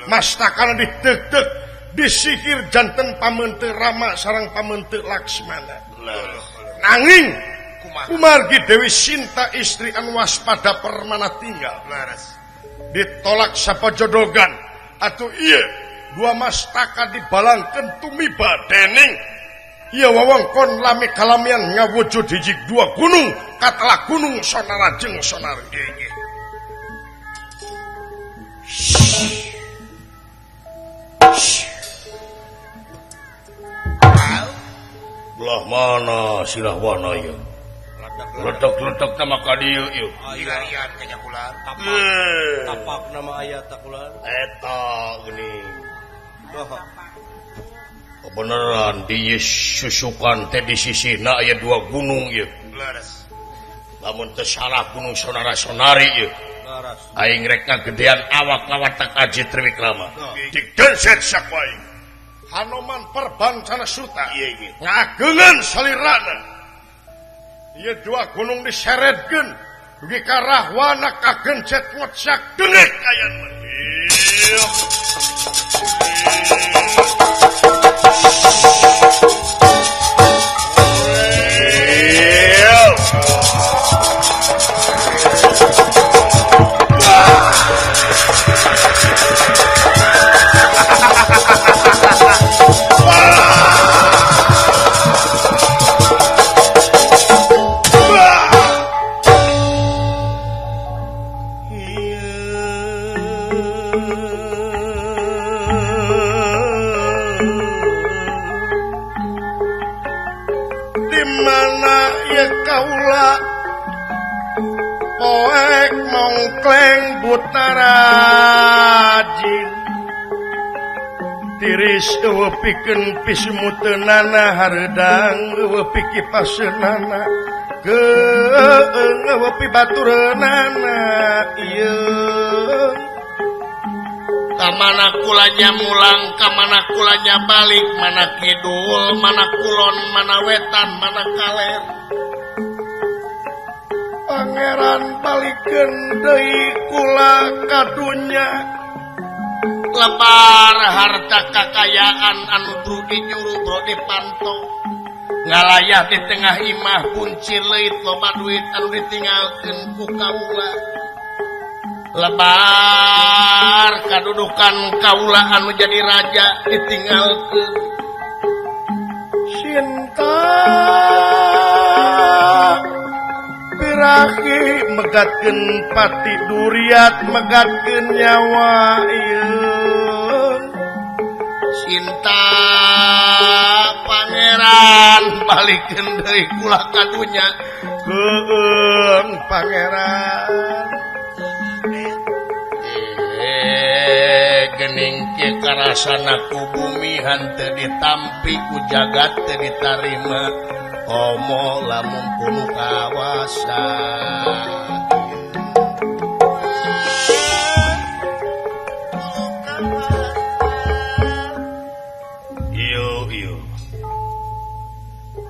mastakana ditegtek disihir janten pamenteuk Rama sareng pamenteuk Laksmana nanging kumargi Dewi Sinta istri anu waspada permana tinggal ditolak sapajodogan atuh ieu dua mastaka dibalangkeun tumiba dening ieu wewengkon lami kalamian ngawujud hiji dua gunung katalah gunung Sonara jeung Sonari. Belah mana si Rahwana ieu? Letek-letek nama ka dieu ieu. Hilarian kanyakulan. Tapak nama ayat takulan. Eta geuning. Beneran di susukan teh di sisina aya dua gunung ieu. Laras. Lamun teu salah gunung Sonara Sonari ieu. Aing rek ngagedean awak ngawatak Aji Triwikrama. Digenset saku aing. Hanoman Perbancana Suta. Ngageungeun salirana. Ieu dua gunung diseretkeun dugi ka Rahwana kagencet ngocak dengek ayan. Dimana ya kaula poek mongkleng butarajin tiris pikeun pisimuteunana hareudang eueuh kipaseunana eueuh batureunana ieu kamana kulanya mulang kamana kulanya balik mana kidul mana kulon mana wetan mana kaler pangeran balikeun deui kula ka dunya lebar harta kakayaan anu brudi juru brodi panto ngalayah di tengah imah kunci leuit loba duit anu ditinggalkeun ku kaula lebar kadudukan kaula anu jadi raja ditinggalkeun Sinta Biraki megatkeun pati duriat megatkeun nyawa ieu Sinta pangeran balikeun deui kula ka dunya keung pangeran gening kieu karasana ku bumi hanteu ditampi ku jagat teu ditarima omo lamun kudu kawasa Iyo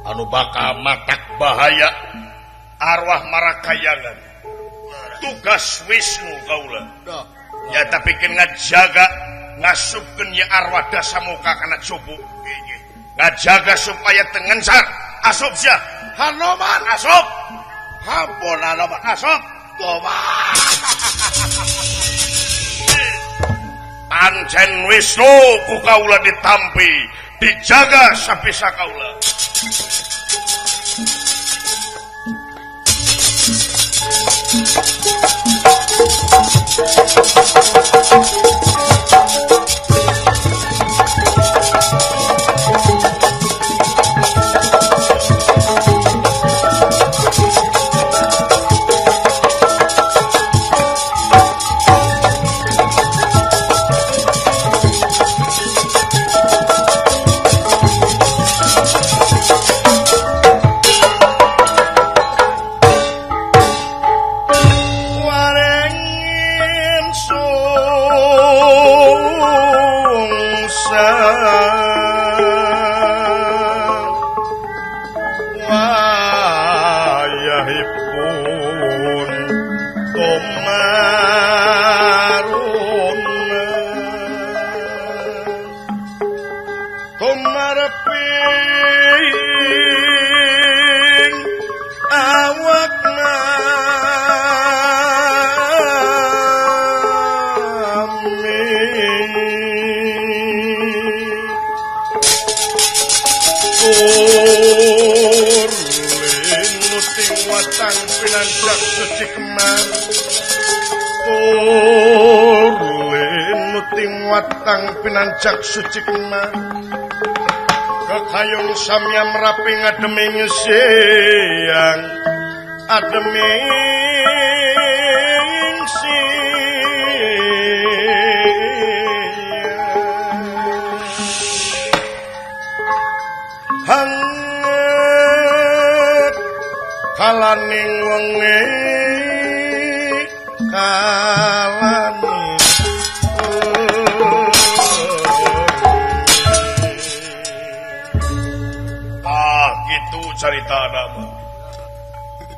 anu bakal matak bahaya arwah marakayangan tugas Wisnu kaula ya tapi ngajaga ngasupkeun ya arwah Dasamuka kana cupu ngajaga supaya tengencar asup sia Hanoman asup hampun Hanoman asup Gomah pancen Wisnu ku kaula ditampi dijaga sapisa kaula Pinanjak suci kemar kekayung samya merapi ngademing siang ademing siang hanget kalaning wengi kalani cerita nama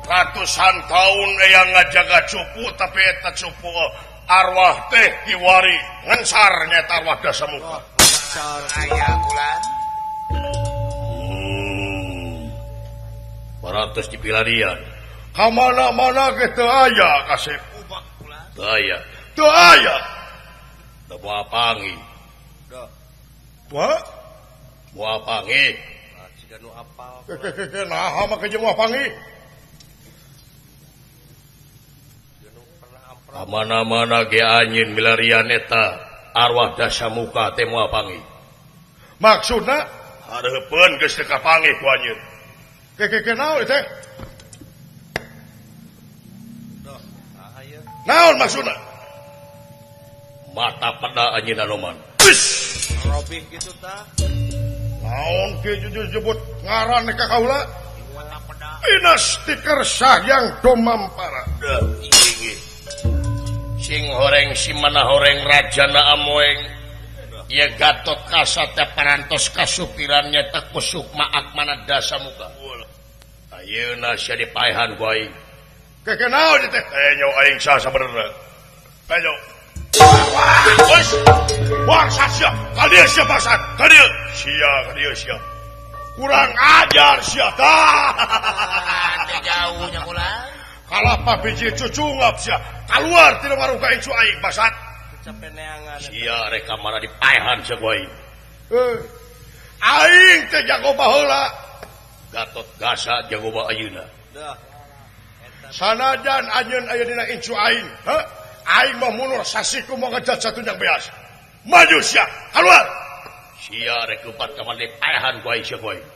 ratusan tahun yang ngajaga cupu tapi eta cupu arwah teh kiwari ngencar nyata arwah Dasamuka aya kulan paratos dipilarian kamana-mana gitu aya kasep teu aya da moal pangi moal pangi nu apal nah mah ke jeung pangi mana-mana ge anjeun milarian eta arwah Dasamuka teh moal pangi maksudna hareupeun geus teu kapangi ku anjeun ke naon teh naon maksudna mata pada anjeun Anoman robih gitu tah naon ke jujur ngaran ka kaula dinasti Kersayang Domampara sing horeng si mana horeng rajana amoeng ya Gatot Kaca teh parantos kasupirannya teh ku Sukma Akmana Dasamuka ayeuna sia dipaehan ku aing ke naon teh nyo aing sah sabenerna ayo wes war sasia kadieu sia basan kadieu sia kurang ajar sia tah jauhnya kula Palapa biji cucu ngap sia. Keluar tina warung ka incu aing basat. Sia reka mana dipaehan sia ku aing. Aing teh jago baheula. Gatot Gasa jago ba ayeuna. Sanajan anjeun aya dina incu aing, aing mah munur sasiku mau ngejat satu yang beas. Maju sia, keluar. Sia rek leupat ka mana dipaehan ku aing sia ku aing.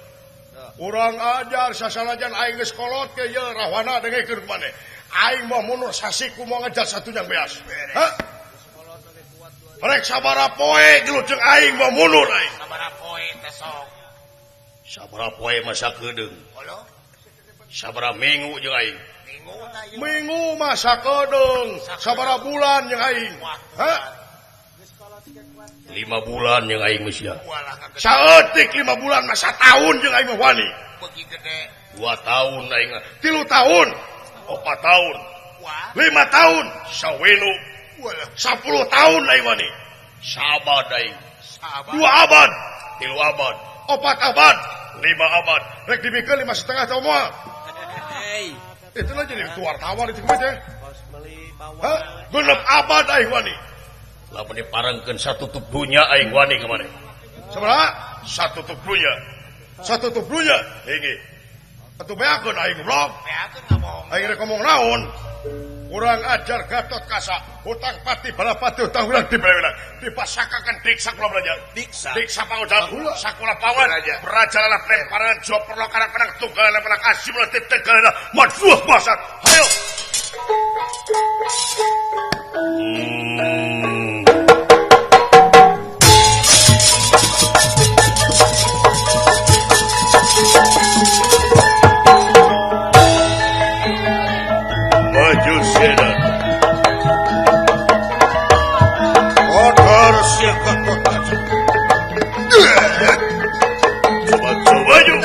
Urang ajar sasanajan aing geus kolot ke ye rahwana dengekeun maneh. Aing mah munur sasiku mau ngejat satu yang beas. Rek sabara poe geuleuh aing mah munur aing. Sabaraha poe teh sok. Sabaraha poe masa kedeung. Sabaraha minggu jeung aing. Minggu masa kedeung. Sabaraha bulan jeung aing. 5 bulan yang aing geus sia. Saeutik 5 bulan masa tahun jeung aing mah wani. Beuki gede. 2 tahun aing. 3 tahun. 4 tahun. 5 tahun. Sawenu. 10 tahun aing wani. Sabad aing. 2 abad. 3 abad. 4 abad. 5 abad. Rek dibikeun 5,5 tahun moal. Itu lah jadi keluar tawar itu teh. Genep abad aing wani. Lamun diparengkeun satutup dunya aing wani ka maneh. Sabaraha? Satutup dunya. Satutup dunya. Heuh. Atuh beakeun aing goblok. Beakeun ngomong. Aing rek ngomong naon? Kurang ajar Gatot Kasa. Hutang pati balapati hutang ulang dibelewena. Dipasakakan diksa kula belajar. Diksa pangudal. Sakula pawan. Berajalah lemparan jawab perlokaran penang tunggal penang asim letih tegalana. Madfuh basat. Hayo. Maju sena. Kotor sia Gatot Kaca. Coba yuk.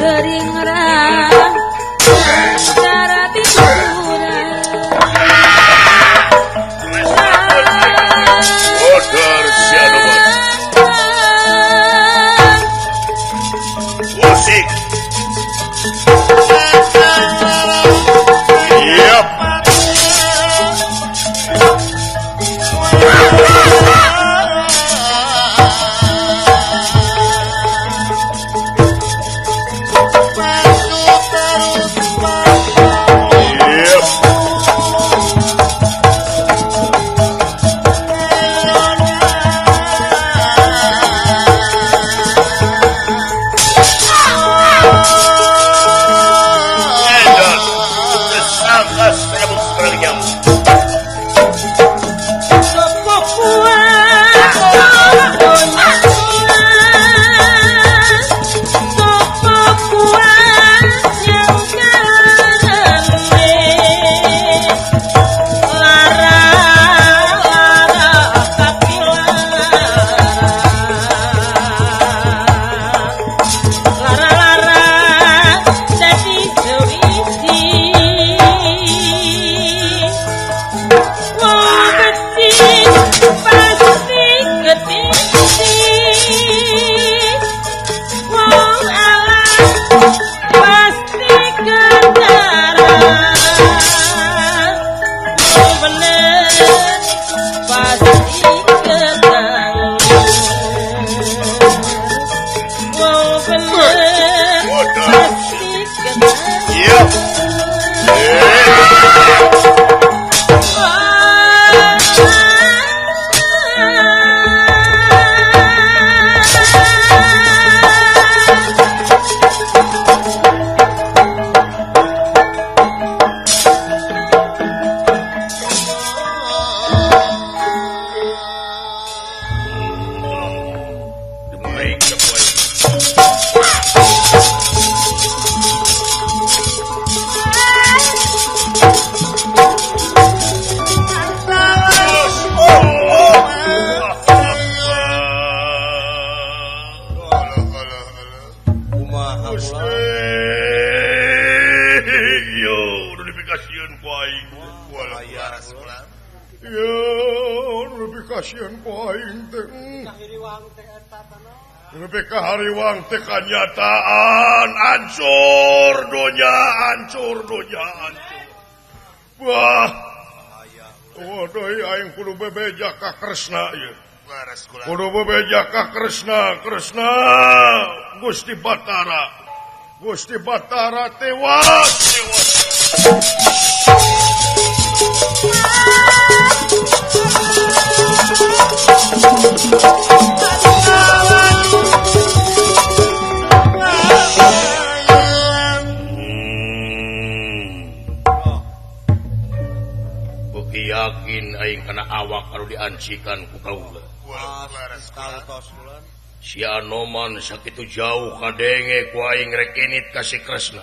Sering rang cara tidur yo lebih kasihan ku aing. Yo lebih kasihan ku aing teh. Lebih ke hariwang teh kenyataan hancur dunia hancur. Wah. Waduh aing kudu bebeja ka Kresna ieu. Kudu bebeja ka Kresna. Gusti Batara tewas. Yakin aing kana awak anu diancikan ku kaula. Si Anoman sakitu jauh kadenge ku aing rek init ka si Kresna.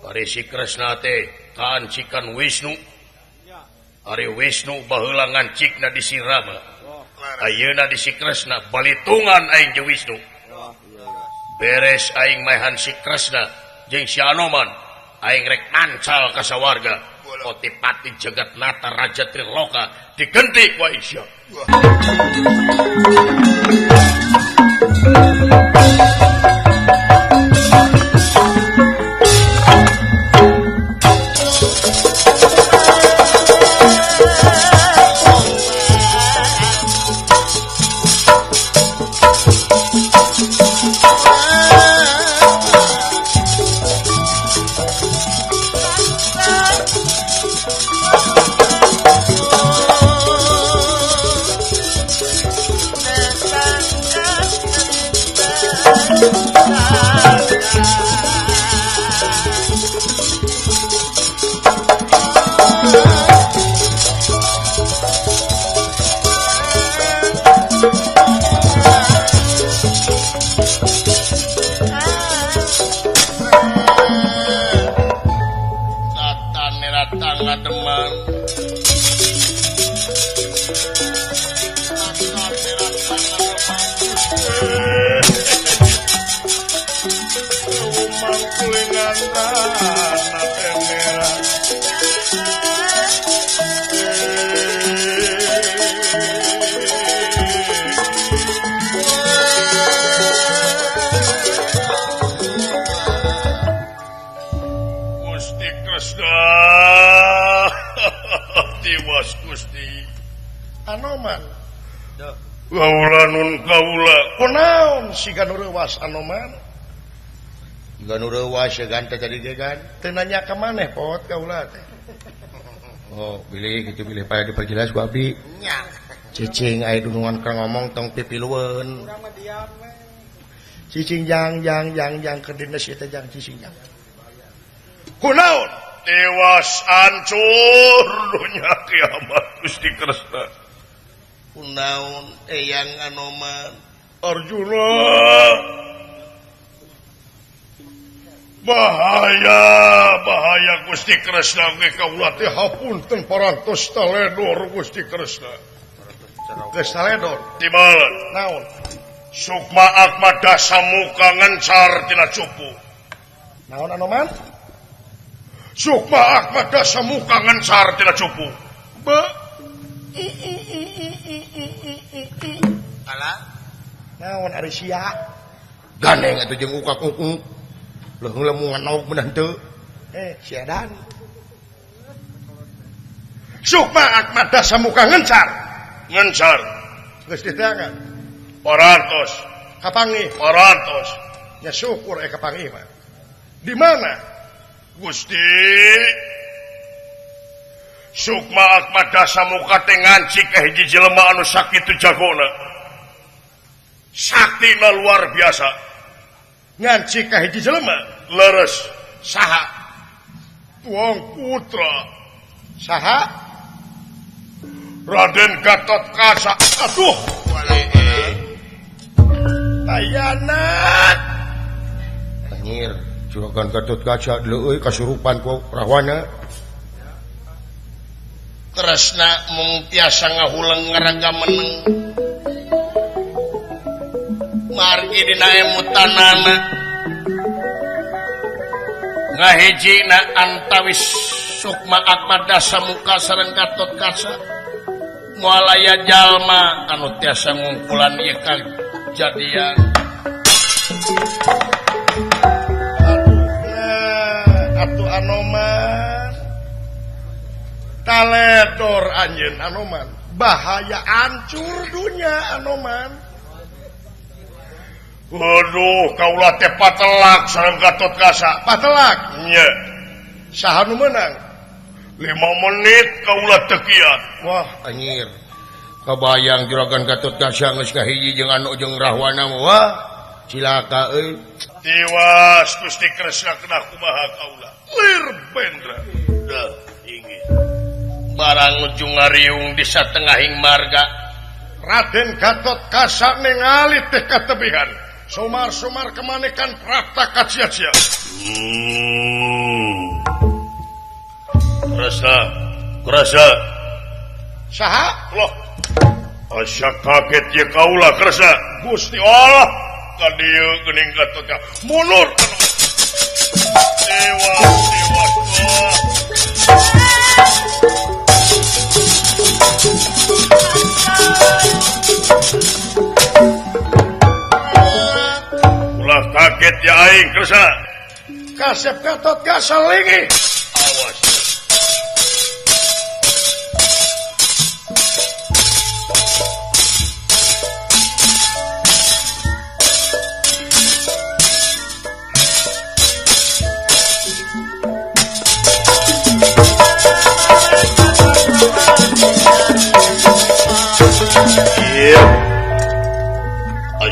Ari si Kresna teh kaancikan Wisnu. Ari Wisnu baheula ngancikna di si Rama. Ayeuna di si Kresna balitungan aing jeung Wisnu. Beres aing maehan si Kresna jeung si Anoman, aing rek nancal ka sawarga. Otipati Jagat Nata Raja Triloka digenti ku Aisyah. Anoman. Kaula nun kaula. Kunaon si ganurewas Anoman? Ganurewas segan teh jadi gegan. Teu nanya ka maneh pot kaula teh. Oh, bilih kitu bilih paya diperjelas ku abdi. Nya. Cicing aya dunungan ka ngomong tong pipilueun. Cicing jang keur dina si teh jang cicing jang. Kunaon? Tewas hancur dunia kiamat Gusti Kresna. Kunaon eyang Anoman? Arjuna. Bahaya Gusti Kresna ge kaula teh hapunten parantos taledor Gusti Kresna. Geus taledor Di mana? naon? Sukma Akma Dasamuka ngencar tina cupu. Naon Anoman? Sukma Akma Dasamuka ngencar tina cupu. Naon ari sia? Gandeng atuh jeung ukak-ukuk. Leuh lemungan naok beunang teu. Sia dan. Sukma Akma Dasamuka ngencar. Geus diteangan. Parantos. Kapanggih. Parantos. Ya syukur kapanggih mah. Di mana? Gusti. Sukma Akma Dasamuka teh ngancik ka hiji jelema anu sakitu jagona. Saktina luar biasa. Ngancik ka hiji jelema Leres. saha? Tuang Putra. Saha? Raden Gatot Kaca. Aduh. Tayanat. Anjir, juragan Gatot Kaca deuleu euy kasurupan ku rahwana. Kresna mung tiasa ngahuleng ngaraga meneng. Margi dina emutanana. ngahijina antawis Sukma Akma Dasamuka sareng Gatot Kaca moal aya jalma anu tiasa ngungkulan ieu kajadian. Atuh Anoman taledor anjeun Anoman bahaya hancur dunia Anoman. Waduh, kaulah teh patelak sareng Gatot Kaca. Patelak Nya, saha nu meunang 5 menit kaulah teu kiat. wah Anyir kabayang juragan Gatot Kaca geus kahiji jeung anu jeung Rahwana wah cilaka euy. Tiwas Gusti Kresna kena kumaha kaulah. Lir bendra. Dah inggih barang ujung ngariung di satengahing marga Raden Gatot Kaca ningali teh katebihan sumar-sumar kemanekan prapta kacia-cia. Kerasa. Saha Loh. Asa kaget ye kaulah Kresna. Gusti Allah. Ka dieu geuning Gatot Kaca. Mundur. Tiwas. Ulah kaget ya aing Kresna. Kasep Gatot Kaca lingi. Awas.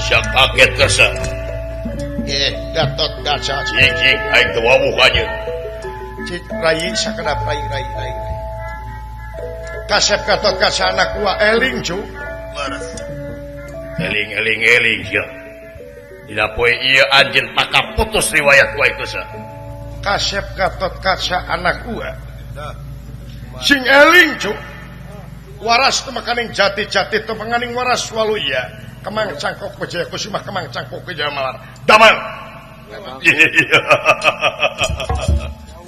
asa kaget Kresna. Gatot Kaca Cing aing teu wawuh anjeun. cik rai sakedap rai. Kasep Gatot Kaca anak gua eling cu. Eling ya. Dina poe ieu anjeun pakaputus riwayat ku Kresna. Kasep Gatot Kaca anak gua sing eling cu. Waras teu makaning jati-jati teu makaning waras waluya. Kemang cangkok Wijaya Kusuma kemang cangkok Wijaya Malar. Damang.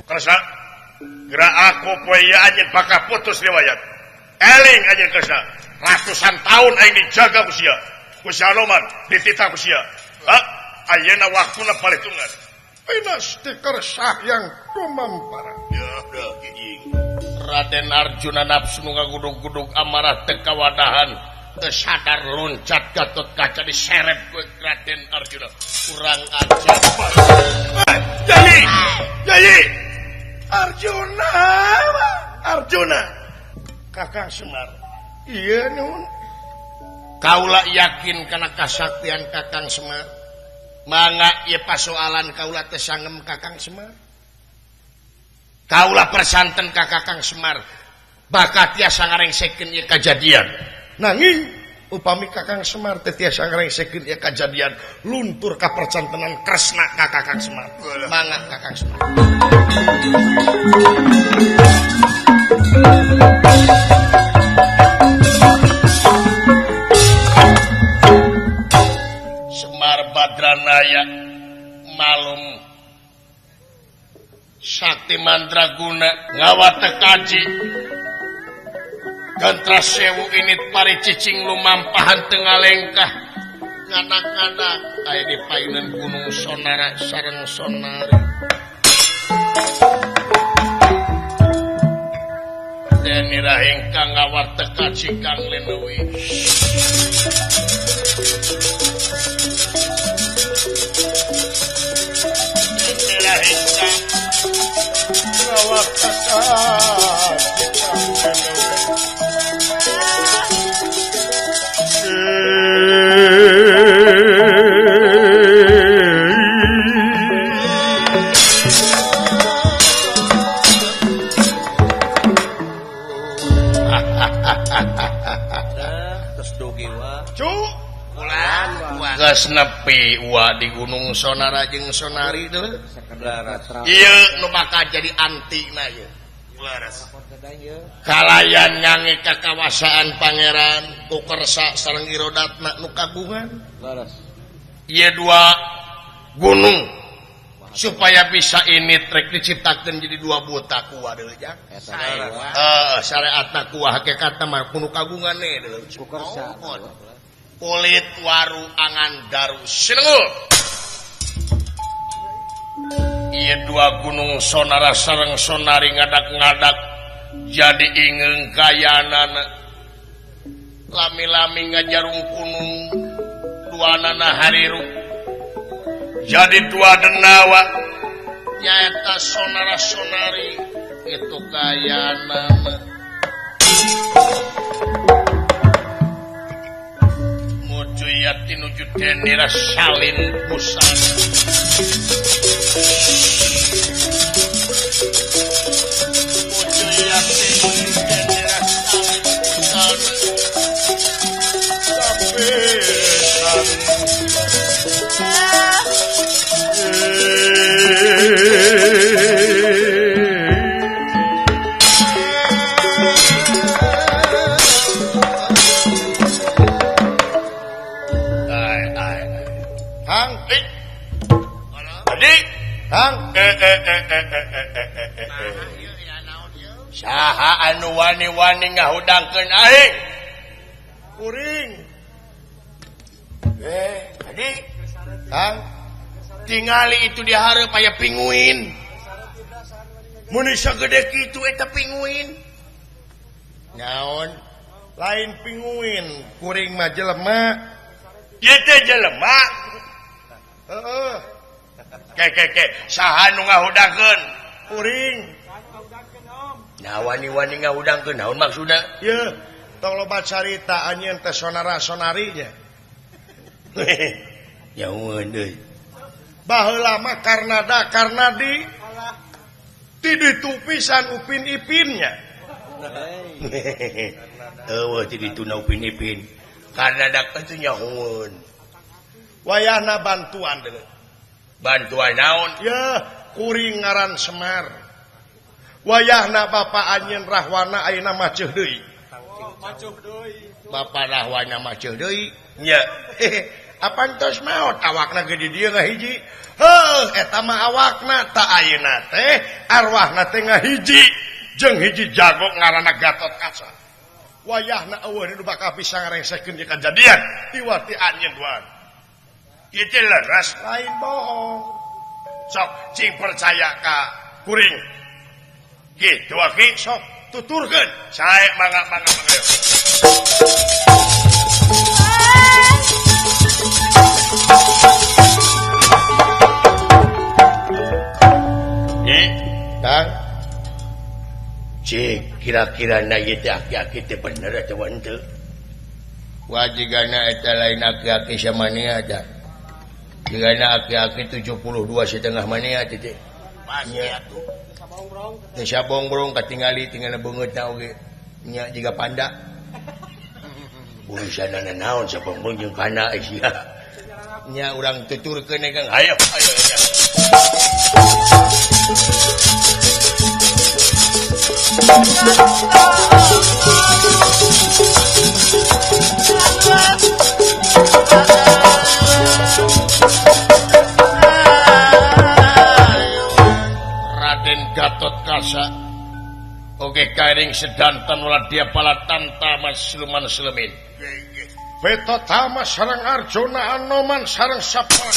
Kresna. Gerak aku poe ieu anjeun pakaputus riwayat. Eling anjeun Kresna. Ratusan tahun aing dijaga ku sia. Ku Anoman dititah ku sia. Ayeuna waktuna palitungan. Dinasti Kersah yang tumampara. Ya, dah giging. Raden Arjuna nafsu nu ngagudug-gudug amarah teu kawadahan teu sadar loncat Gatot Kaca diseret ku Raden Arjuna. Kurang ajar. Jadi. Arjuna Kakang Semar. Iya nun. Kaula yakin kana kasaktian Kakang Semar. Mangga ieu pasoalan kaula teh sangem Kakang Semar. Kaula persanten ka Kakang Semar bakat tiasa ngarengsekeun ieu kajadian. Nanging upami Kakang Semar teh tiasa ngarengsekeun ieu kajadian luntur ka percantenan Kresna ka Kakang Semar. Mangga Kakang Semar. Semar Badranaya malum Sakti Mandraguna ngawata kaji Gantra Sewu init pari cicing lumampahan tengah lengkah nganak-nganak aya di payunan Gunung Sonara sareng Sonari Deni rahing kang ngawata kaji Kang Lenewi Deni rahing kang Gas nepi wa di Gunung Sonara jeung Sonari teh. Ieu nu bakal jadi antina ieu. Kalayan nyange kakawasaan pangeran ku Kersa sareng Irodatna nu kagungan. Ieu dua gunung supaya bisa ini trek diciptakan jadi dua buta kuah deui jang. Syariatna kuah hakikatna mah kudu kagungan deui. Kulit waru angan daru sinengul. Ieu dua gunung sonara sareng sonari ngadak-ngadak jadi ingeung kayanana. Lami-lami ngajarung kunung duanana hariru jadi dua denawa nyaeta sonara-sonari itu kayanana muju yati nuju denira salin busana muju yati nuju denira salin busana Saha anu wani-wani ngahudangkeun aing kuring tadi Kang tingali itu di hareup aya pinguin mun sagede kitu eta pinguin naon lain pinguin kuring mah jelema ieu teh jelema heeh ke saha nu ngahudangkeun kuring nah wani-wani ngahudangkeun naon maksudna ieu tong loba carita anjeun teh sonara-sonari nya nyaun deui baheula mah karena di ditu pisan upin ipinnya eueuh ti ditu na upin ipin karena dak teh nyaun wayahna bantuan deui bantuan naon ya kuring ngaran Semar wayahna bapa anjeun Rahwana ayeuna maceuh deui bapa Rahwana maceuh deui nya apantos maot awakna ge di dieu ngahiji heuh eta mah awakna ta ayeuna teh arwahna teh ngahiji jeung hiji jago ngaranna Gatot Kaca wayahna eueuh nu bakal bisa ngarengsehkeun ieu kajadian tiwati anjeun duan ieu teh leres lain bohong sok cing percaya ka kuring kitu aki sok tuturkeun sae mangga Kang cik kira-kira na ieu teh aki-aki teh bener atawa henteu wajigana eta lain aki-aki samania teh jigana aki-aki 72 setengah mania teh pasti atuh teh sabongbrong katingali tinggalna beungeutna oge nya jiga panda urusanana naon sabongbrong jeung panda sia nya urang tuturkeun Kang hayo Raden Gatot Kaca oge karing sedanten ulah dia palatan tama siluman selemin Beta tama sareng Arjuna Anoman sareng Sapara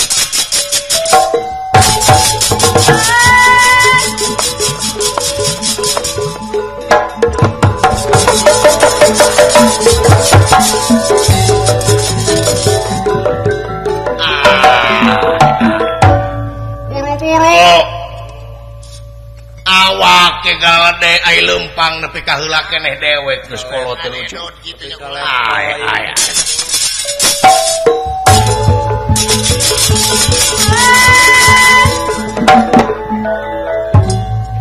buru-buru awak ke galade ai lempang nepi ka heula keneh dewek geus kolot teh lucu ay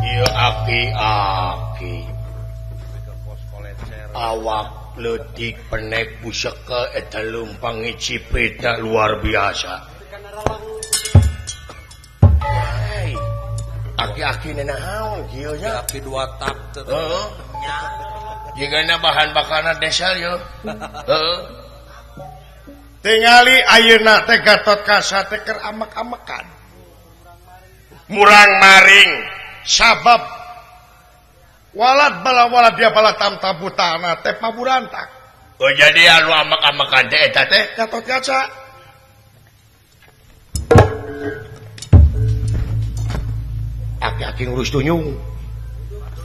ieu aki-aki awak leutik penek pusaka eta lempang cipeta luar biasa aki-aki naon kieu nya aki 2 tak teh heeh jigana bahan bakarna desa yo heeh tingali ayeuna teh Gatot Kaca teh keur amek-amekan murang maring sabab walad bala walad dia bala tamtabutana teh paburantak. Oh jadi anu amak-amakan teh eta teh Gatot Kaca. Aki-aki ngurus tunyung.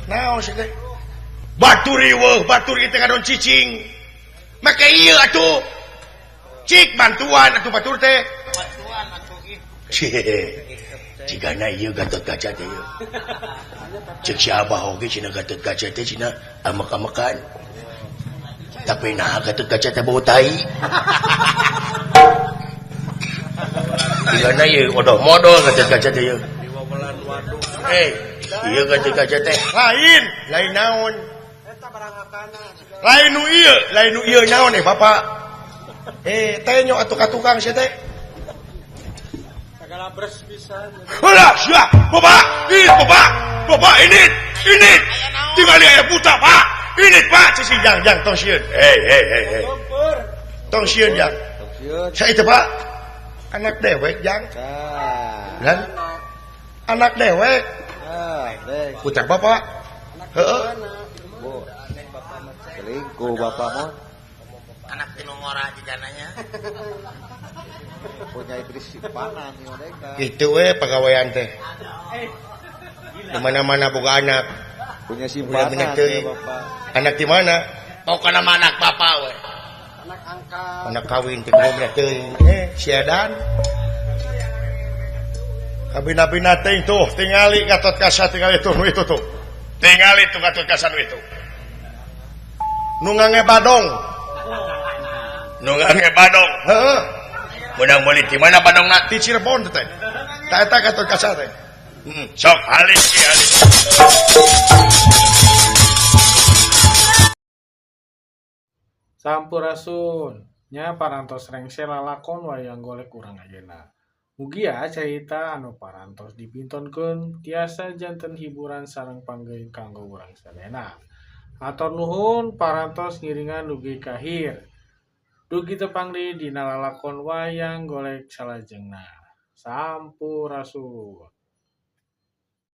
Naon sih teh? Baturi weuh, baturi teh kadon cicing. Make ieu atuh. Cik bantuan atuh batur teh. Cigana ieu Gatot Kaca teh ieu. Cek si Abah oge cina Gatot Kaca teh cina amak-amakan. Tapi nah Gatot Kaca teh bau tai. Cigana ieu odoh-modol Gatot Kaca teh ieu. Ieu Gatot Kaca teh lain naon. Lain nu ieu naon Bapak. Teh nyok atuh ka tukang sia teh. Segala beres pisan. Ulah, sia, Bapak, ini. Tinggal aya buta, Pak. Ini Pak, cicing jang tong sieun. Hei. Tong sieun jang. Sa itu Pak. Anak dewek jang. Dan anak dewek. Putar Bapak. Heeh. Selingkuh Bapak mah. anak tinu ngora jajananya Punya iblis simpanan nih mereka. Itu pegawaian teh. Di mana-mana boga anak. Punya simpanan ya, Bapak. Anak di mana? mau ke nama anak bapak we Anak angkat. Anak kawin teh bener teuing. Siadan. Kabina-bina teh tuh tingali Gatot Kaca tingali tuh nu itu tuh. Tingali tuh Gatot Kaca nu itu. Nu ngange badong. Nungange Badong. Heeh. Menang meuli di mana Badongna? Di Cirebon teh. Tah eta Gatot Kaca teh. Sok halis ki halis. Sampurasun nya parantos rengsel lalakon wayang golek urang ayeuna. Mugia carita anu parantos dipintonkeun tiasa janten hiburan sareng panggeun kanggo urang sadayana. Hatur nuhun parantos ngiringan dugi kahir. Dugi tepang di dina lalakon wayang golek salajengna. Sampurasun.